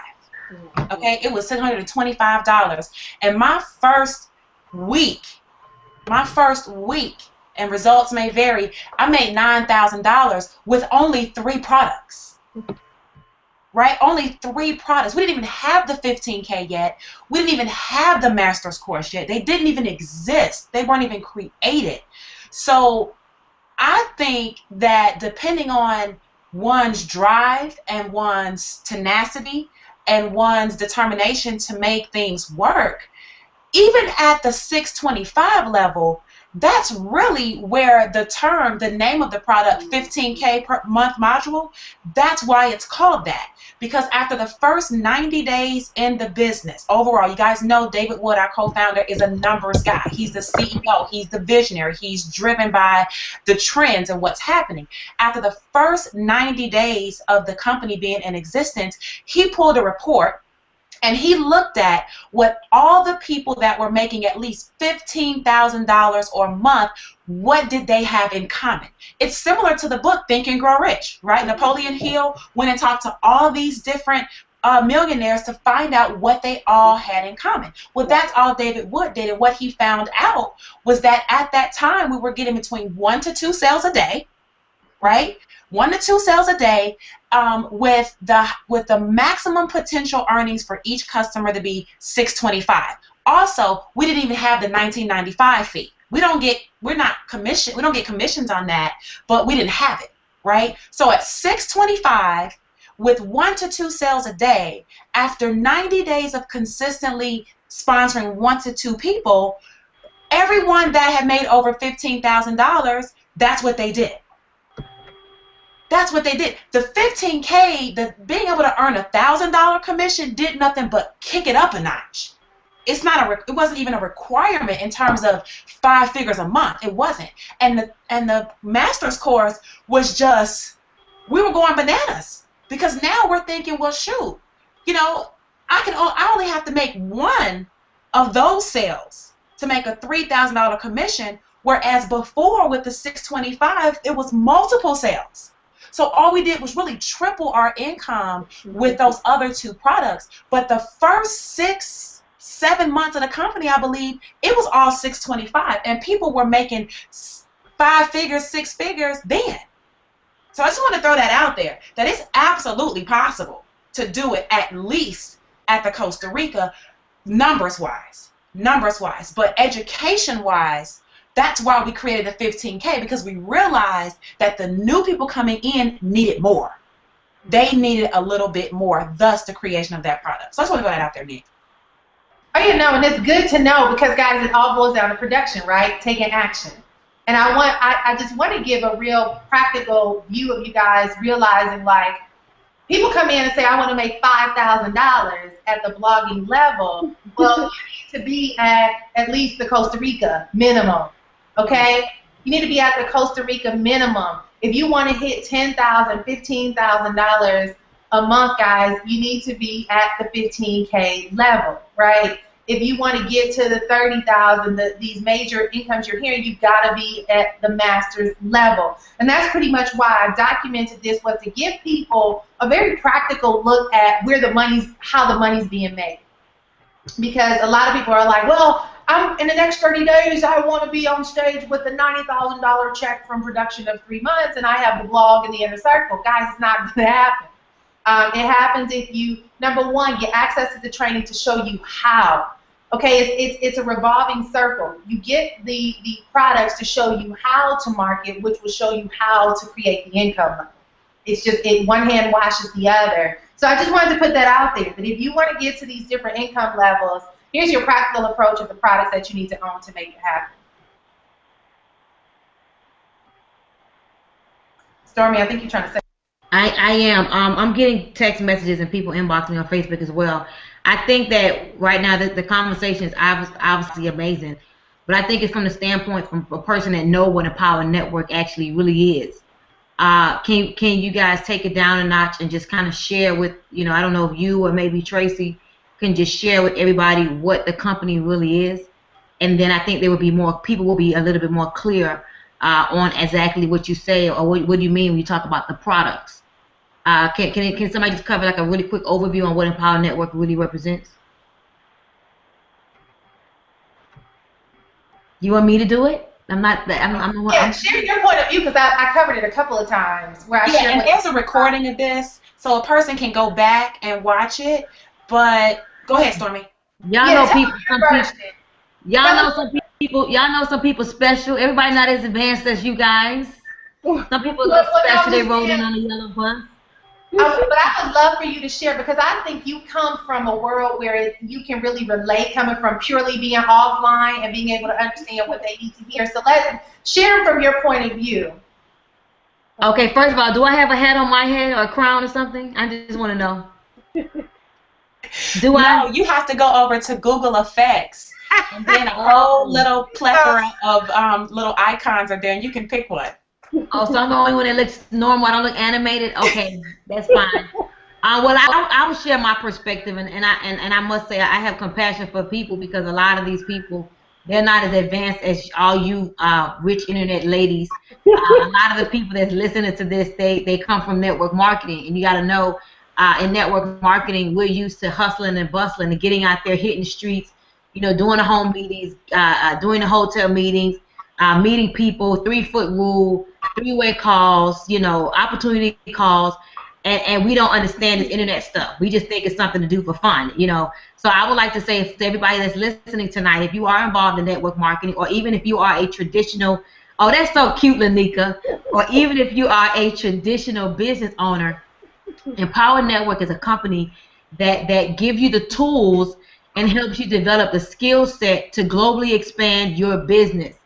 Okay, it was $625. And my first week, and results may vary, I made $9,000 with only 3 products. Right? Only 3 products. We didn't even have the 15K yet. We didn't even have the master's course yet. They didn't even exist. They weren't even created. So I think that depending on one's drive and one's tenacity and one's determination to make things work, even at the 625 level, that's really where the name of the product, 15K per month module, that's why it's called that. Because after the first 90 days in the business, overall, you guys know David Wood, our co-founder, is a numbers guy. He's the CEO. He's the visionary. He's driven by the trends and what's happening. After the first 90 days of the company being in existence, he pulled a report. And he looked at what all the people that were making at least $15,000 or a month, what did they have in common? It's similar to the book Think and Grow Rich, right? Napoleon Hill went and talked to all these different millionaires to find out what they all had in common. Well, that's all David Wood did, and what he found out was that at that time we were getting between 1 to 2 sales a day, right? 1 to 2 sales a day, with the maximum potential earnings for each customer to be $625. Also, we didn't even have the $19.95 fee. We don't get commissions on that, but we didn't have it, right? So at $625 with 1 to 2 sales a day, after 90 days of consistently sponsoring 1 to 2 people, everyone that had made over $15,000, that's what they did. That's what they did. The 15K, being able to earn $1,000 commission did nothing but kick it up a notch. It wasn't even a requirement in terms of 5 figures a month. It wasn't. And the master's course was just, we were going bananas, because now we're thinking, well, shoot, I only have to make 1 of those sales to make a $3,000 commission, whereas before with the 625, it was multiple sales. So all we did was really triple our income with those other 2 products. But the first 6-7 months of the company, I believe, it was all 625, and people were making 5 figures, 6 figures then. So I just want to throw that out there, that it's absolutely possible to do it, at least at the Costa Rica, numbers-wise. numbers wise, but education wise, that's why we created the 15K, because we realized that the new people coming in needed more. They needed a little bit more, thus the creation of that product. So I just want to go that out there, Nick. Oh, you know, and it's good to know because, guys, it all boils down to production, right? Taking action. And I just want to give a real practical view of you guys realizing, like, people come in and say, I want to make $5,000 at the blogging level. Well, you need to be at least the Costa Rica minimum, okay? You need to be at the Costa Rica minimum. If you want to hit $10,000, $15,000 a month, guys, you need to be at the 15K level, right? If you want to get to the 30,000, these major incomes you're hearing, you've got to be at the master's level. And that's pretty much why I documented this, was to give people a very practical look at how the money's being made. Because a lot of people are like, well, in the next 30 days, I want to be on stage with a $90,000 check from production of 3 months, and I have the blog in the inner circle. Guys, it's not going to happen. It happens if you, number one, get access to the training to show you how. Okay, it's a revolving circle. You get the products to show you how to market, which will show you how to create the income level. It's just one hand washes the other. So I just wanted to put that out there, that if you want to get to these different income levels, here's your practical approach of the products that you need to own to make it happen. Stormy, I think you're trying to say. I am. I'm getting text messages and people inbox me on Facebook as well. I think that right now the conversation is obviously amazing, but I think it's from the standpoint from a person that knows what a power network actually really is. Can you guys take it down a notch and just kind of share with, I don't know if you or maybe Tracy can just share with everybody what the company really is, and then I think there will be more people will be a little bit more clear on exactly what you say or what do you mean when you talk about the products. Can somebody just cover like a really quick overview on what Empower Network really represents? You want me to do it? I'm not. I'm the one. Yeah, share your point of view because I covered it a couple of times. Where and there's a recording of this, so a person can go back and watch it. But go ahead, Stormy. Y'all know people. Y'all know some people special. Everybody not as advanced as you guys. Some people are special. They rolled in on a yellow bus. But I would love for you to share, because I think you come from a world where you can really relate, coming from purely being offline and being able to understand what they need to hear. So let's share from your point of view. Okay, first of all, do I have a hat on my head or a crown or something? I just want to know. No, you have to go over to Google Effects, and then a whole little plethora of little icons are there, and you can pick one. Oh, so I'm the only one that looks normal. I don't look animated. Okay, that's fine. Well, I will share my perspective, and I must say I have compassion for people, because a lot of these people, they're not as advanced as all you rich internet ladies. A lot of the people that's listening to this, they come from network marketing, and you got to know in network marketing we're used to hustling and bustling and getting out there, hitting the streets, doing the home meetings, doing the hotel meetings. Meeting people, 3-foot rule, 3-way calls, opportunity calls, and we don't understand this internet stuff. We just think it's something to do for fun, So I would like to say to everybody that's listening tonight, if you are involved in network marketing, or even if you are a traditional, oh, that's so cute, Lanika, or even if you are a traditional business owner, Empower Network is a company that gives you the tools and helps you develop the skill set to globally expand your business.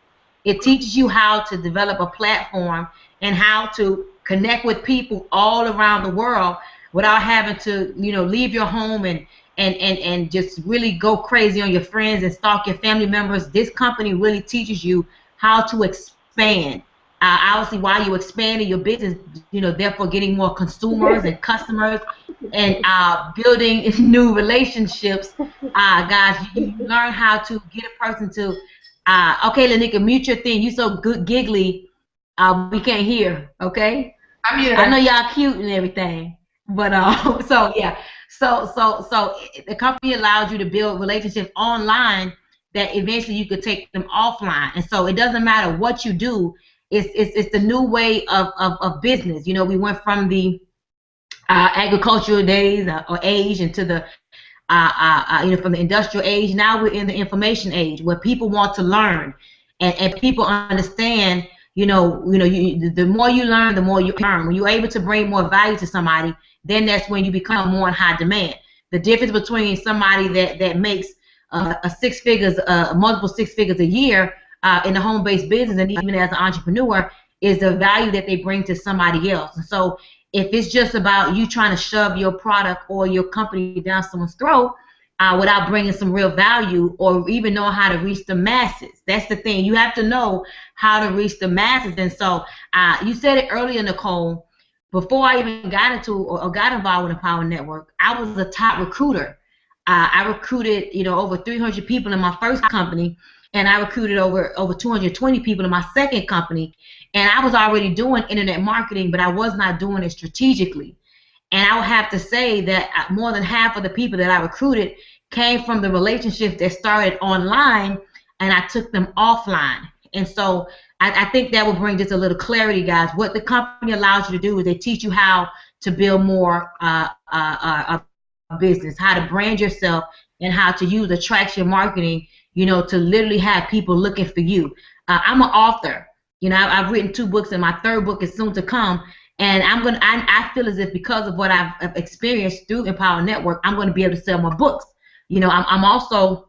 It teaches you how to develop a platform and how to connect with people all around the world without having to, leave your home and just really go crazy on your friends and stalk your family members. This company really teaches you how to expand. Obviously, while you're expanding your business, therefore getting more consumers and customers and building new relationships. Guys, you learn how to get a person to okay, Lanika, mute your thing. You so good giggly, we can't hear. Okay, I know y'all cute and everything, but so yeah, so the company allows you to build relationships online that eventually you could take them offline, and so it doesn't matter what you do. It's the new way of business. We went from the agricultural days or age into the from the industrial age. Now we're in the information age where people want to learn, and people understand. The more you learn, the more you earn. When you're able to bring more value to somebody, then that's when you become more in high demand. The difference between somebody that makes multiple six figures a year in the home-based business, and even as an entrepreneur, is the value that they bring to somebody else. And so if it's just about you trying to shove your product or your company down someone's throat without bringing some real value or even knowing how to reach the masses, that's the thing. You have to know how to reach the masses. And so you said it earlier, Nicole, before I even got into or got involved with the Power Network, I was a top recruiter. I recruited, over 300 people in my first company, and I recruited over 220 people in my second company. And I was already doing internet marketing, but I was not doing it strategically. And I would have to say that more than half of the people that I recruited came from the relationships that started online, and I took them offline. And so I think that will bring just a little clarity, guys. What the company allows you to do is they teach you how to build more business, how to brand yourself, and how to use attraction marketing, to literally have people looking for you. I'm an author. I've written 2 books, and my 3rd book is soon to come. And I feel as if because of what I've experienced through Empower Network, I'm going to be able to sell more books. I'm also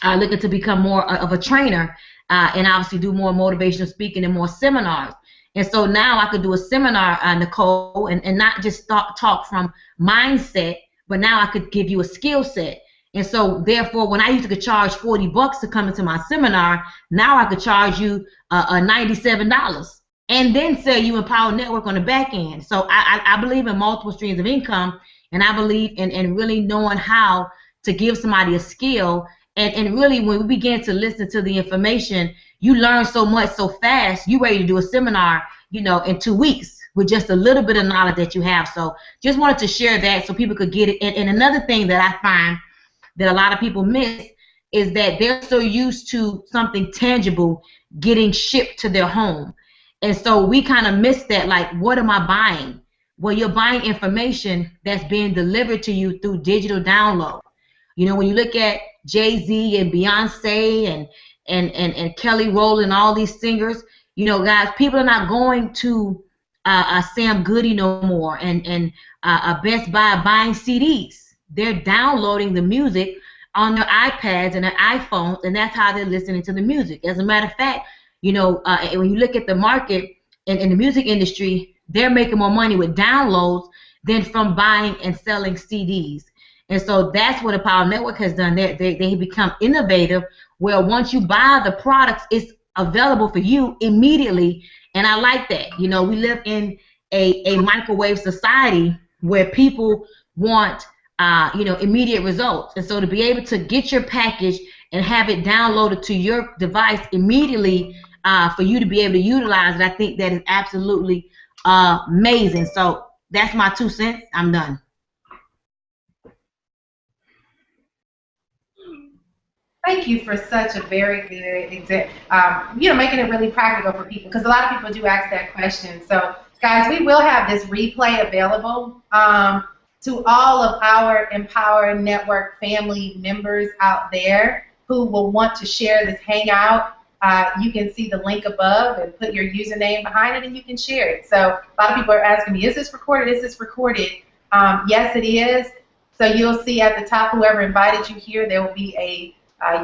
looking to become more of a trainer and obviously do more motivational speaking and more seminars. And so now I could do a seminar, Nicole, and not just talk from mindset, but now I could give you a skill set. And so therefore, when I used to charge $40 to come into my seminar, now I could charge you $97 and then sell you Empower Network on the back end. So I believe in multiple streams of income, and I believe in really knowing how to give somebody a skill. And really, when we begin to listen to the information, you learn so much so fast, you're ready to do a seminar, in 2 weeks with just a little bit of knowledge that you have. So just wanted to share that so people could get it. And another thing that I find that a lot of people miss is that they're so used to something tangible getting shipped to their home. And so we kind of miss that, like, what am I buying? Well, you're buying information that's being delivered to you through digital download. When you look at Jay-Z and Beyonce and Kelly Rowland, all these singers, guys, people are not going to Sam Goody no more and Best Buy buying CDs. They're downloading the music on their iPads and their iPhones, and that's how they're listening to the music. As a matter of fact, when you look at the market in the music industry, they're making more money with downloads than from buying and selling CDs. And so that's what the Power Network has done. They become innovative, where once you buy the products, it's available for you immediately. And I like that. We live in a microwave society where people want immediate results. And so to be able to get your package and have it downloaded to your device immediately for you to be able to utilize it, I think that is absolutely amazing. So that's my 2 cents. I'm done. Thank you for such a very good making it really practical for people, because a lot of people do ask that question. So, guys, we will have this replay available to all of our Empower Network family members out there who will want to share this hangout. You can see the link above and put your username behind it, and you can share it. So a lot of people are asking me, is this recorded? Is this recorded? Yes, it is. So you'll see at the top, whoever invited you here, there will be a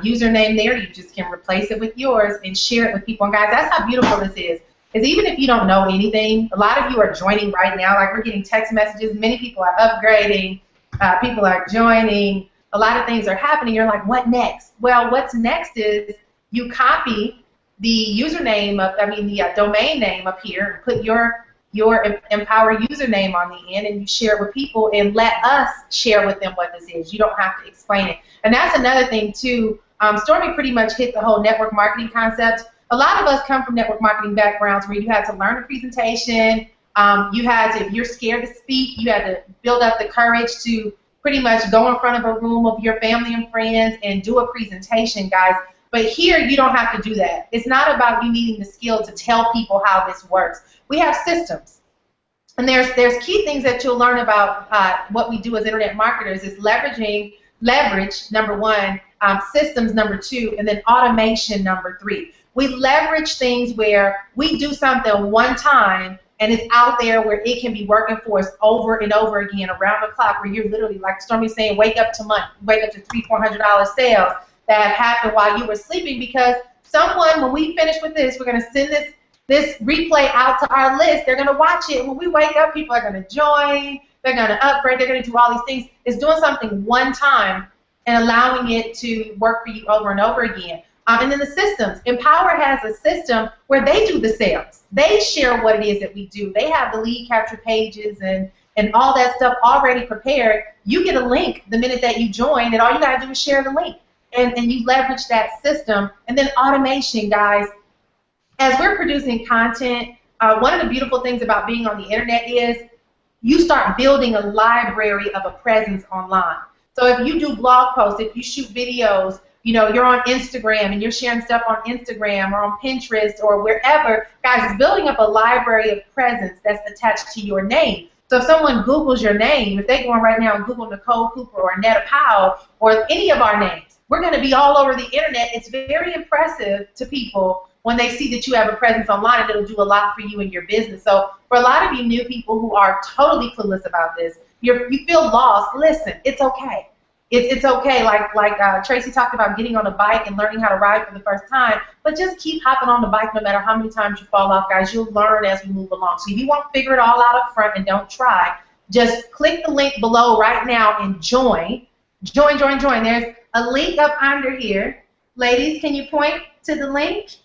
username there. You just can replace it with yours and share it with people. And guys, that's how beautiful this is even if you don't know anything, a lot of you are joining right now. Like, we're getting text messages. Many people are upgrading. People are joining. A lot of things are happening. You're like, what next? Well, what's next is you copy the username the domain name up here, put your Empower username on the end, and you share it with people and let us share with them what this is. You don't have to explain it. And that's another thing too. Stormy pretty much hit the whole network marketing concept. A lot of us come from network marketing backgrounds where you had to learn a presentation. You had to, if you're scared to speak, you had to build up the courage to pretty much go in front of a room of your family and friends and do a presentation, guys. But here, you don't have to do that. It's not about you needing the skill to tell people how this works. We have systems. And there's key things that you'll learn about what we do as internet marketers is leveraging leverage, number one, systems, number two, and then automation, number three. We leverage things where we do something one time and it's out there where it can be working for us over and over again around the clock, where you're literally, like Stormy's saying, wake up to money, wake up to $300-400 sales that happened while you were sleeping, because someone, when we finish with this, we're going to send this replay out to our list. They're going to watch it. When we wake up, people are going to join. They're going to upgrade. They're going to do all these things. It's doing something one time and allowing it to work for you over and over again. And then the systems. Empower has a system where they do the sales. They share what it is that we do. They have the lead capture pages and all that stuff already prepared. You get a link the minute that you join, and all you got to do is share the link. And you leverage that system. And then automation, guys. As we're producing content, one of the beautiful things about being on the internet is you start building a library of a presence online. So if you do blog posts, if you shoot videos, you know, you're on Instagram and you're sharing stuff on Instagram or on Pinterest or wherever, guys, it's building up a library of presence that's attached to your name. So if someone Googles your name, if they go on right now and Google Nicole Cooper or Netta Powell or any of our names, we're going to be all over the internet. It's very impressive to people when they see that you have a presence online, and it'll do a lot for you and your business. So for a lot of you new people who are totally clueless about this, you feel lost, listen, it's okay. It's okay, like Tracy talked about getting on a bike and learning how to ride for the first time, but just keep hopping on the bike no matter how many times you fall off, guys. You'll learn as we move along. So if you won't figure it all out up front and don't try, just click the link below right now and join. Join. There's a link up under here. Ladies, can you point to the link?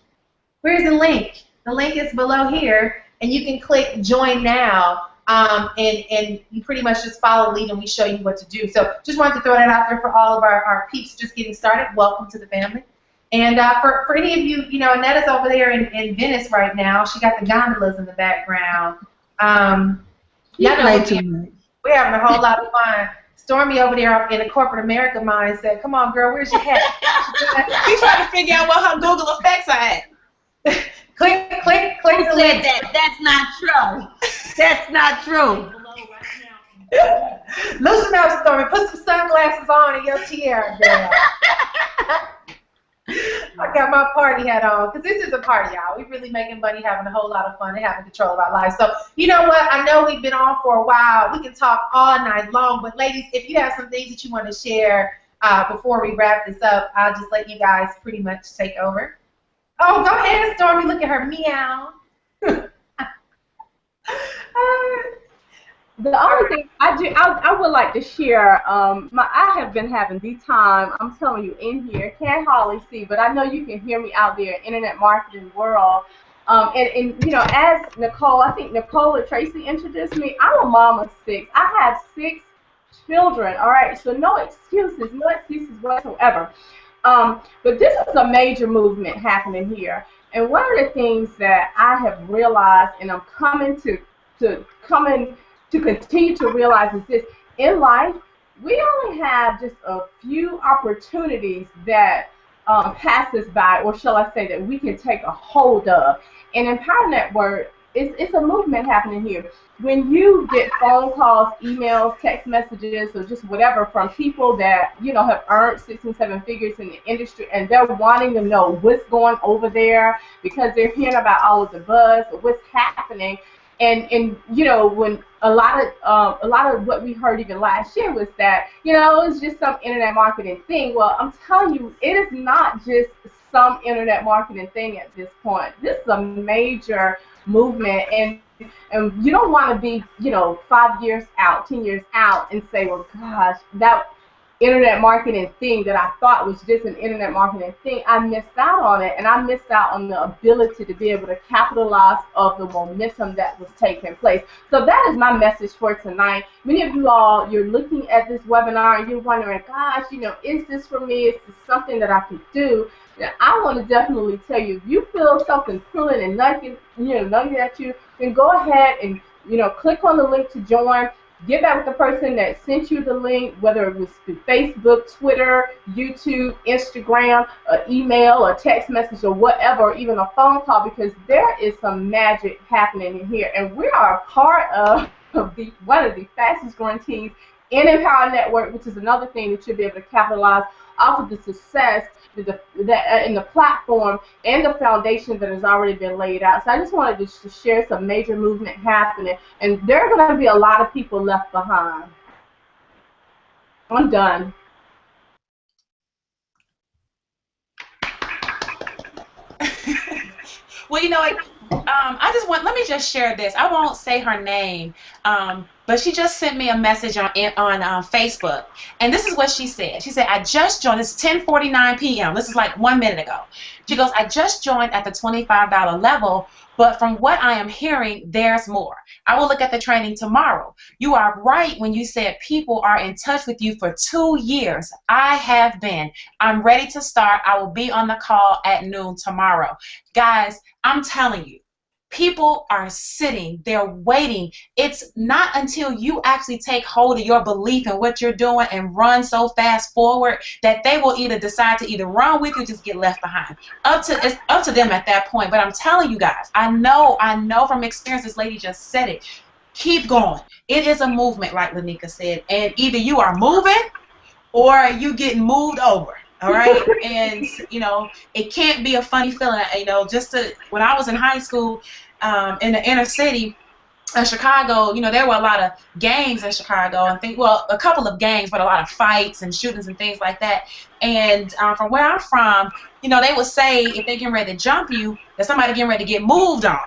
Where's the link? The link is below here, and you can click join now. And you pretty much just follow the lead and we show you what to do. So just wanted to throw that out there for all of our peeps just getting started. Welcome to the family. And for any of you, you know, Annetta's over there in Venice right now. She got the gondolas in the background. We're having a whole lot of fun. Stormy over there in a corporate America mindset. Come on, girl, where's your hat? She's trying to figure out what her Google effects are at. Click Who said that? That's not true. That's not true. Loosen up, Stormy. Put some sunglasses on and your tiara, girl. I got my party hat on, because this is a party hour. We're really making money, having a whole lot of fun, and having control of our lives. So, you know what? I know we've been on for a while. We can talk all night long. But, ladies, if you have some things that you want to share before we wrap this up, I'll just let you guys pretty much take over. Oh, go ahead, Stormy. Look at her meow. The only thing I would like to share, I have been having the time, I'm telling you, in here, can't hardly see, but I know you can hear me out there, internet marketing world. And you know, as Nicole, I think Nicole or Tracy introduced me, I'm a mom of 6. I have 6 children, all right? So no excuses whatsoever. But this is a major movement happening here. And one of the things that I have realized, and I'm coming to continue to realize, is this: in life, we only have just a few opportunities that pass us by, or shall I say that we can take a hold of. And Empower Network, it's a movement happening here. When you get phone calls, emails, text messages, or just whatever from people that, you know, have earned 6 and 7 figures in the industry, and they're wanting to know what's going over there because they're hearing about all of the buzz or what's happening. And you know, when a lot of what we heard even last year was that, you know, it's just some internet marketing thing. Well, I'm telling you, it is not just some internet marketing thing at this point. This is a major movement, and you don't want to be, you know, 5 years out, 10 years out, and say, well, gosh, that internet marketing thing that I thought was just an internet marketing thing, I missed out on it, and I missed out on the ability to be able to capitalize of the momentum that was taking place. So that is my message for tonight. Many of you all, you're looking at this webinar and you're wondering, gosh, you know, is this for me? Is this something that I could do? Now, I want to definitely tell you, if you feel something pulling and nudging at you, then go ahead and, you know, click on the link to join. Get back with the person that sent you the link, whether it was through Facebook, Twitter, YouTube, Instagram, an email, a text message, or whatever, or even a phone call, because there is some magic happening in here. And we are a part of one of the fastest growing teams in Empower Network, which is another thing that you'll be able to capitalize off of the success that in the platform and the foundation that has already been laid out. So I just wanted to share some major movement happening, and there are going to be a lot of people left behind. I'm done. Well, you know what? Let me just share this. I won't say her name, but she just sent me a message on Facebook, and this is what she said. She said, "I just joined. It's 10:49 p.m. This is like 1 minute ago." She goes, "I just joined at the $25 level, but from what I am hearing, there's more. I will look at the training tomorrow. You are right when you said people are in touch with you for 2 years. I have been. I'm ready to start. I will be on the call at noon tomorrow." Guys, I'm telling you, people are sitting, they're waiting. It's not until you actually take hold of your belief in what you're doing and run so fast forward that they will either decide to either run with you or just get left behind. It's up to them at that point. But I'm telling you guys, I know from experience, this lady just said it. Keep going. It is a movement, like Lanika said, and either you are moving or you getting moved over. All right, and you know, it can't be a funny feeling. You know, when I was in high school, in the inner city of Chicago, you know, there were a lot of gangs in Chicago, and a couple of gangs, but a lot of fights and shootings and things like that. And from where I'm from, you know, they would say if they're getting ready to jump you, that somebody getting ready to get moved on.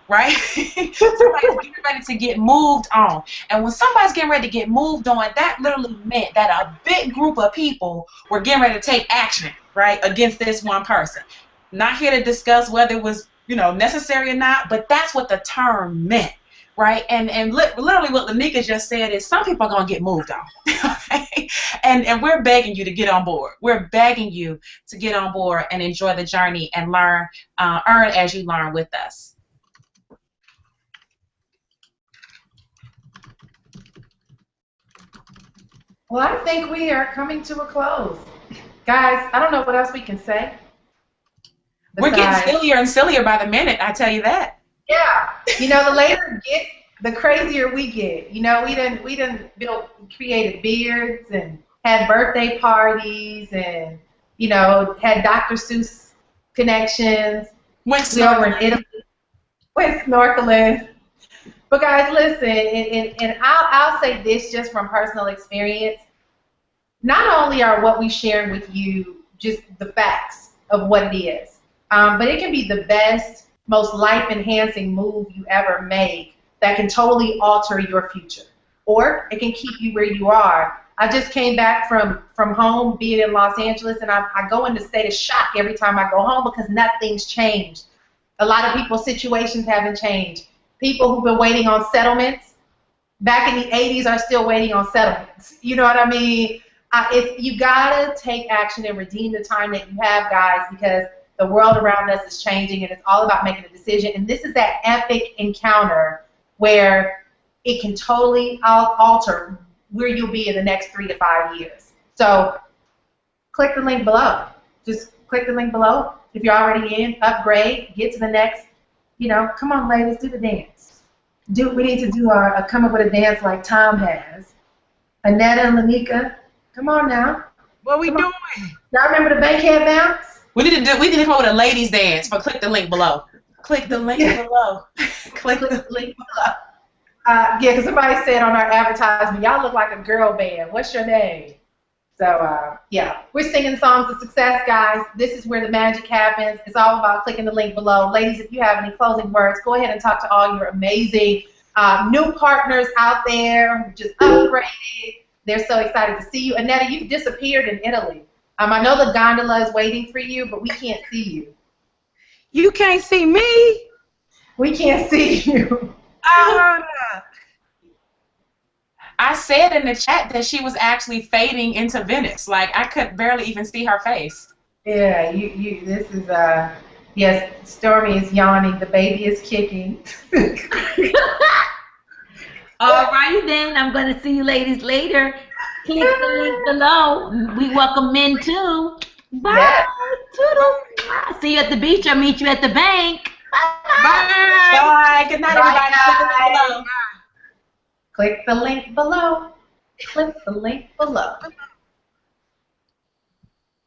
Right? Somebody's getting ready to get moved on. And when somebody's getting ready to get moved on, that literally meant that a big group of people were getting ready to take action, right, against this one person. Not here to discuss whether it was, you know, necessary or not, but that's what the term meant, right? And literally what Lanika just said is some people are going to get moved on. Okay? And we're begging you to get on board. We're begging you to get on board and enjoy the journey and learn, earn as you learn with us. Well, I think we are coming to a close. Guys, I don't know what else we can say. We're getting sillier and sillier by the minute, I tell you that. Yeah. You know, the later it gets, the crazier we get. You know, we done created beards and had birthday parties and, you know, had Dr. Seuss connections. Went over in Italy. Went snorkeling. But guys, listen, and I'll say this just from personal experience. Not only are what we share with you just the facts of what it is, but it can be the best, most life-enhancing move you ever make that can totally alter your future. Or it can keep you where you are. I just came back from home, being in Los Angeles, and I go into a state of shock every time I go home because nothing's changed. A lot of people's situations haven't changed. People who've been waiting on settlements back in the 80s are still waiting on settlements. You know what I mean? You gotta take action and redeem the time that you have, guys, because the world around us is changing, and it's all about making a decision. And this is that epic encounter where it can totally alter where you'll be in the next 3 to 5 years. So click the link below. Just click the link below. If you're already in, upgrade, get to the next. You know, come on, ladies, do the dance. We need to do come up with a dance like Tom has. Annetta and Lanika, come on now. What we doing? Y'all remember the bankhead bounce? We need to come up with a ladies dance. But click the link below. Click the link below. Click the link below. Yeah, because somebody said on our advertisement, y'all look like a girl band. What's your name? So, yeah, we're singing songs of success, guys. This is where the magic happens. It's all about clicking the link below. Ladies, if you have any closing words, go ahead and talk to all your amazing new partners out there who just upgraded. They're so excited to see you. Annetta, you've disappeared in Italy. I know the gondola is waiting for you, but we can't see you. You can't see me? We can't see you. I said in the chat that she was actually fading into Venice. Like, I could barely even see her face. Yeah, this is, yes, Stormy is yawning. The baby is kicking. All righty then. I'm going to see you ladies later. Click the link below. We welcome men too. Bye. Yeah. Toodle. See you at the beach. I'll meet you at the bank. Bye. Bye. Good night, everybody. Click the link below. Click the link below.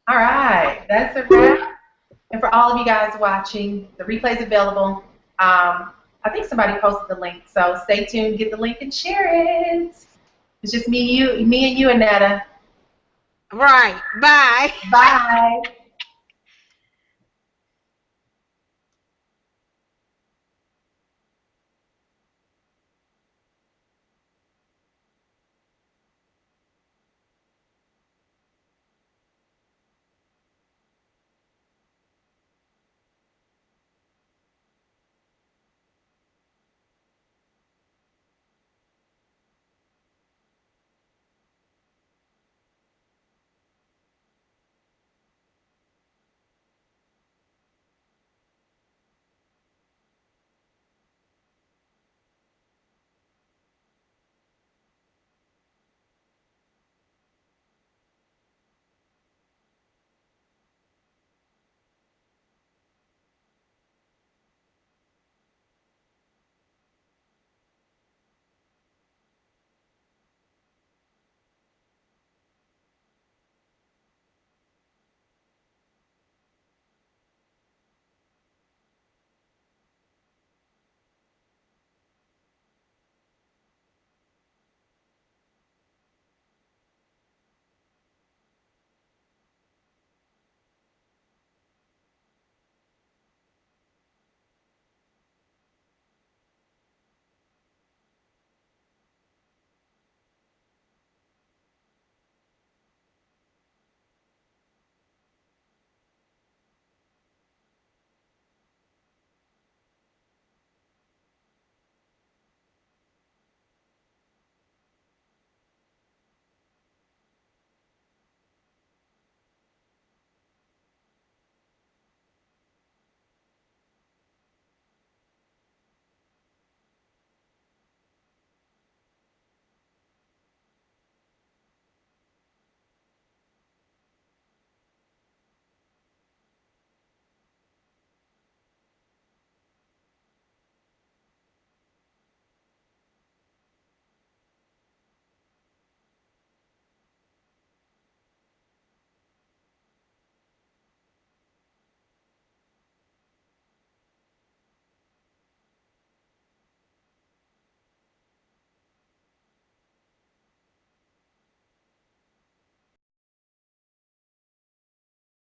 All right, that's a wrap. And for all of you guys watching, the replay is available. I think somebody posted the link, so stay tuned, get the link, and share it. It's just me and you, Anetta. Right. Bye. Bye.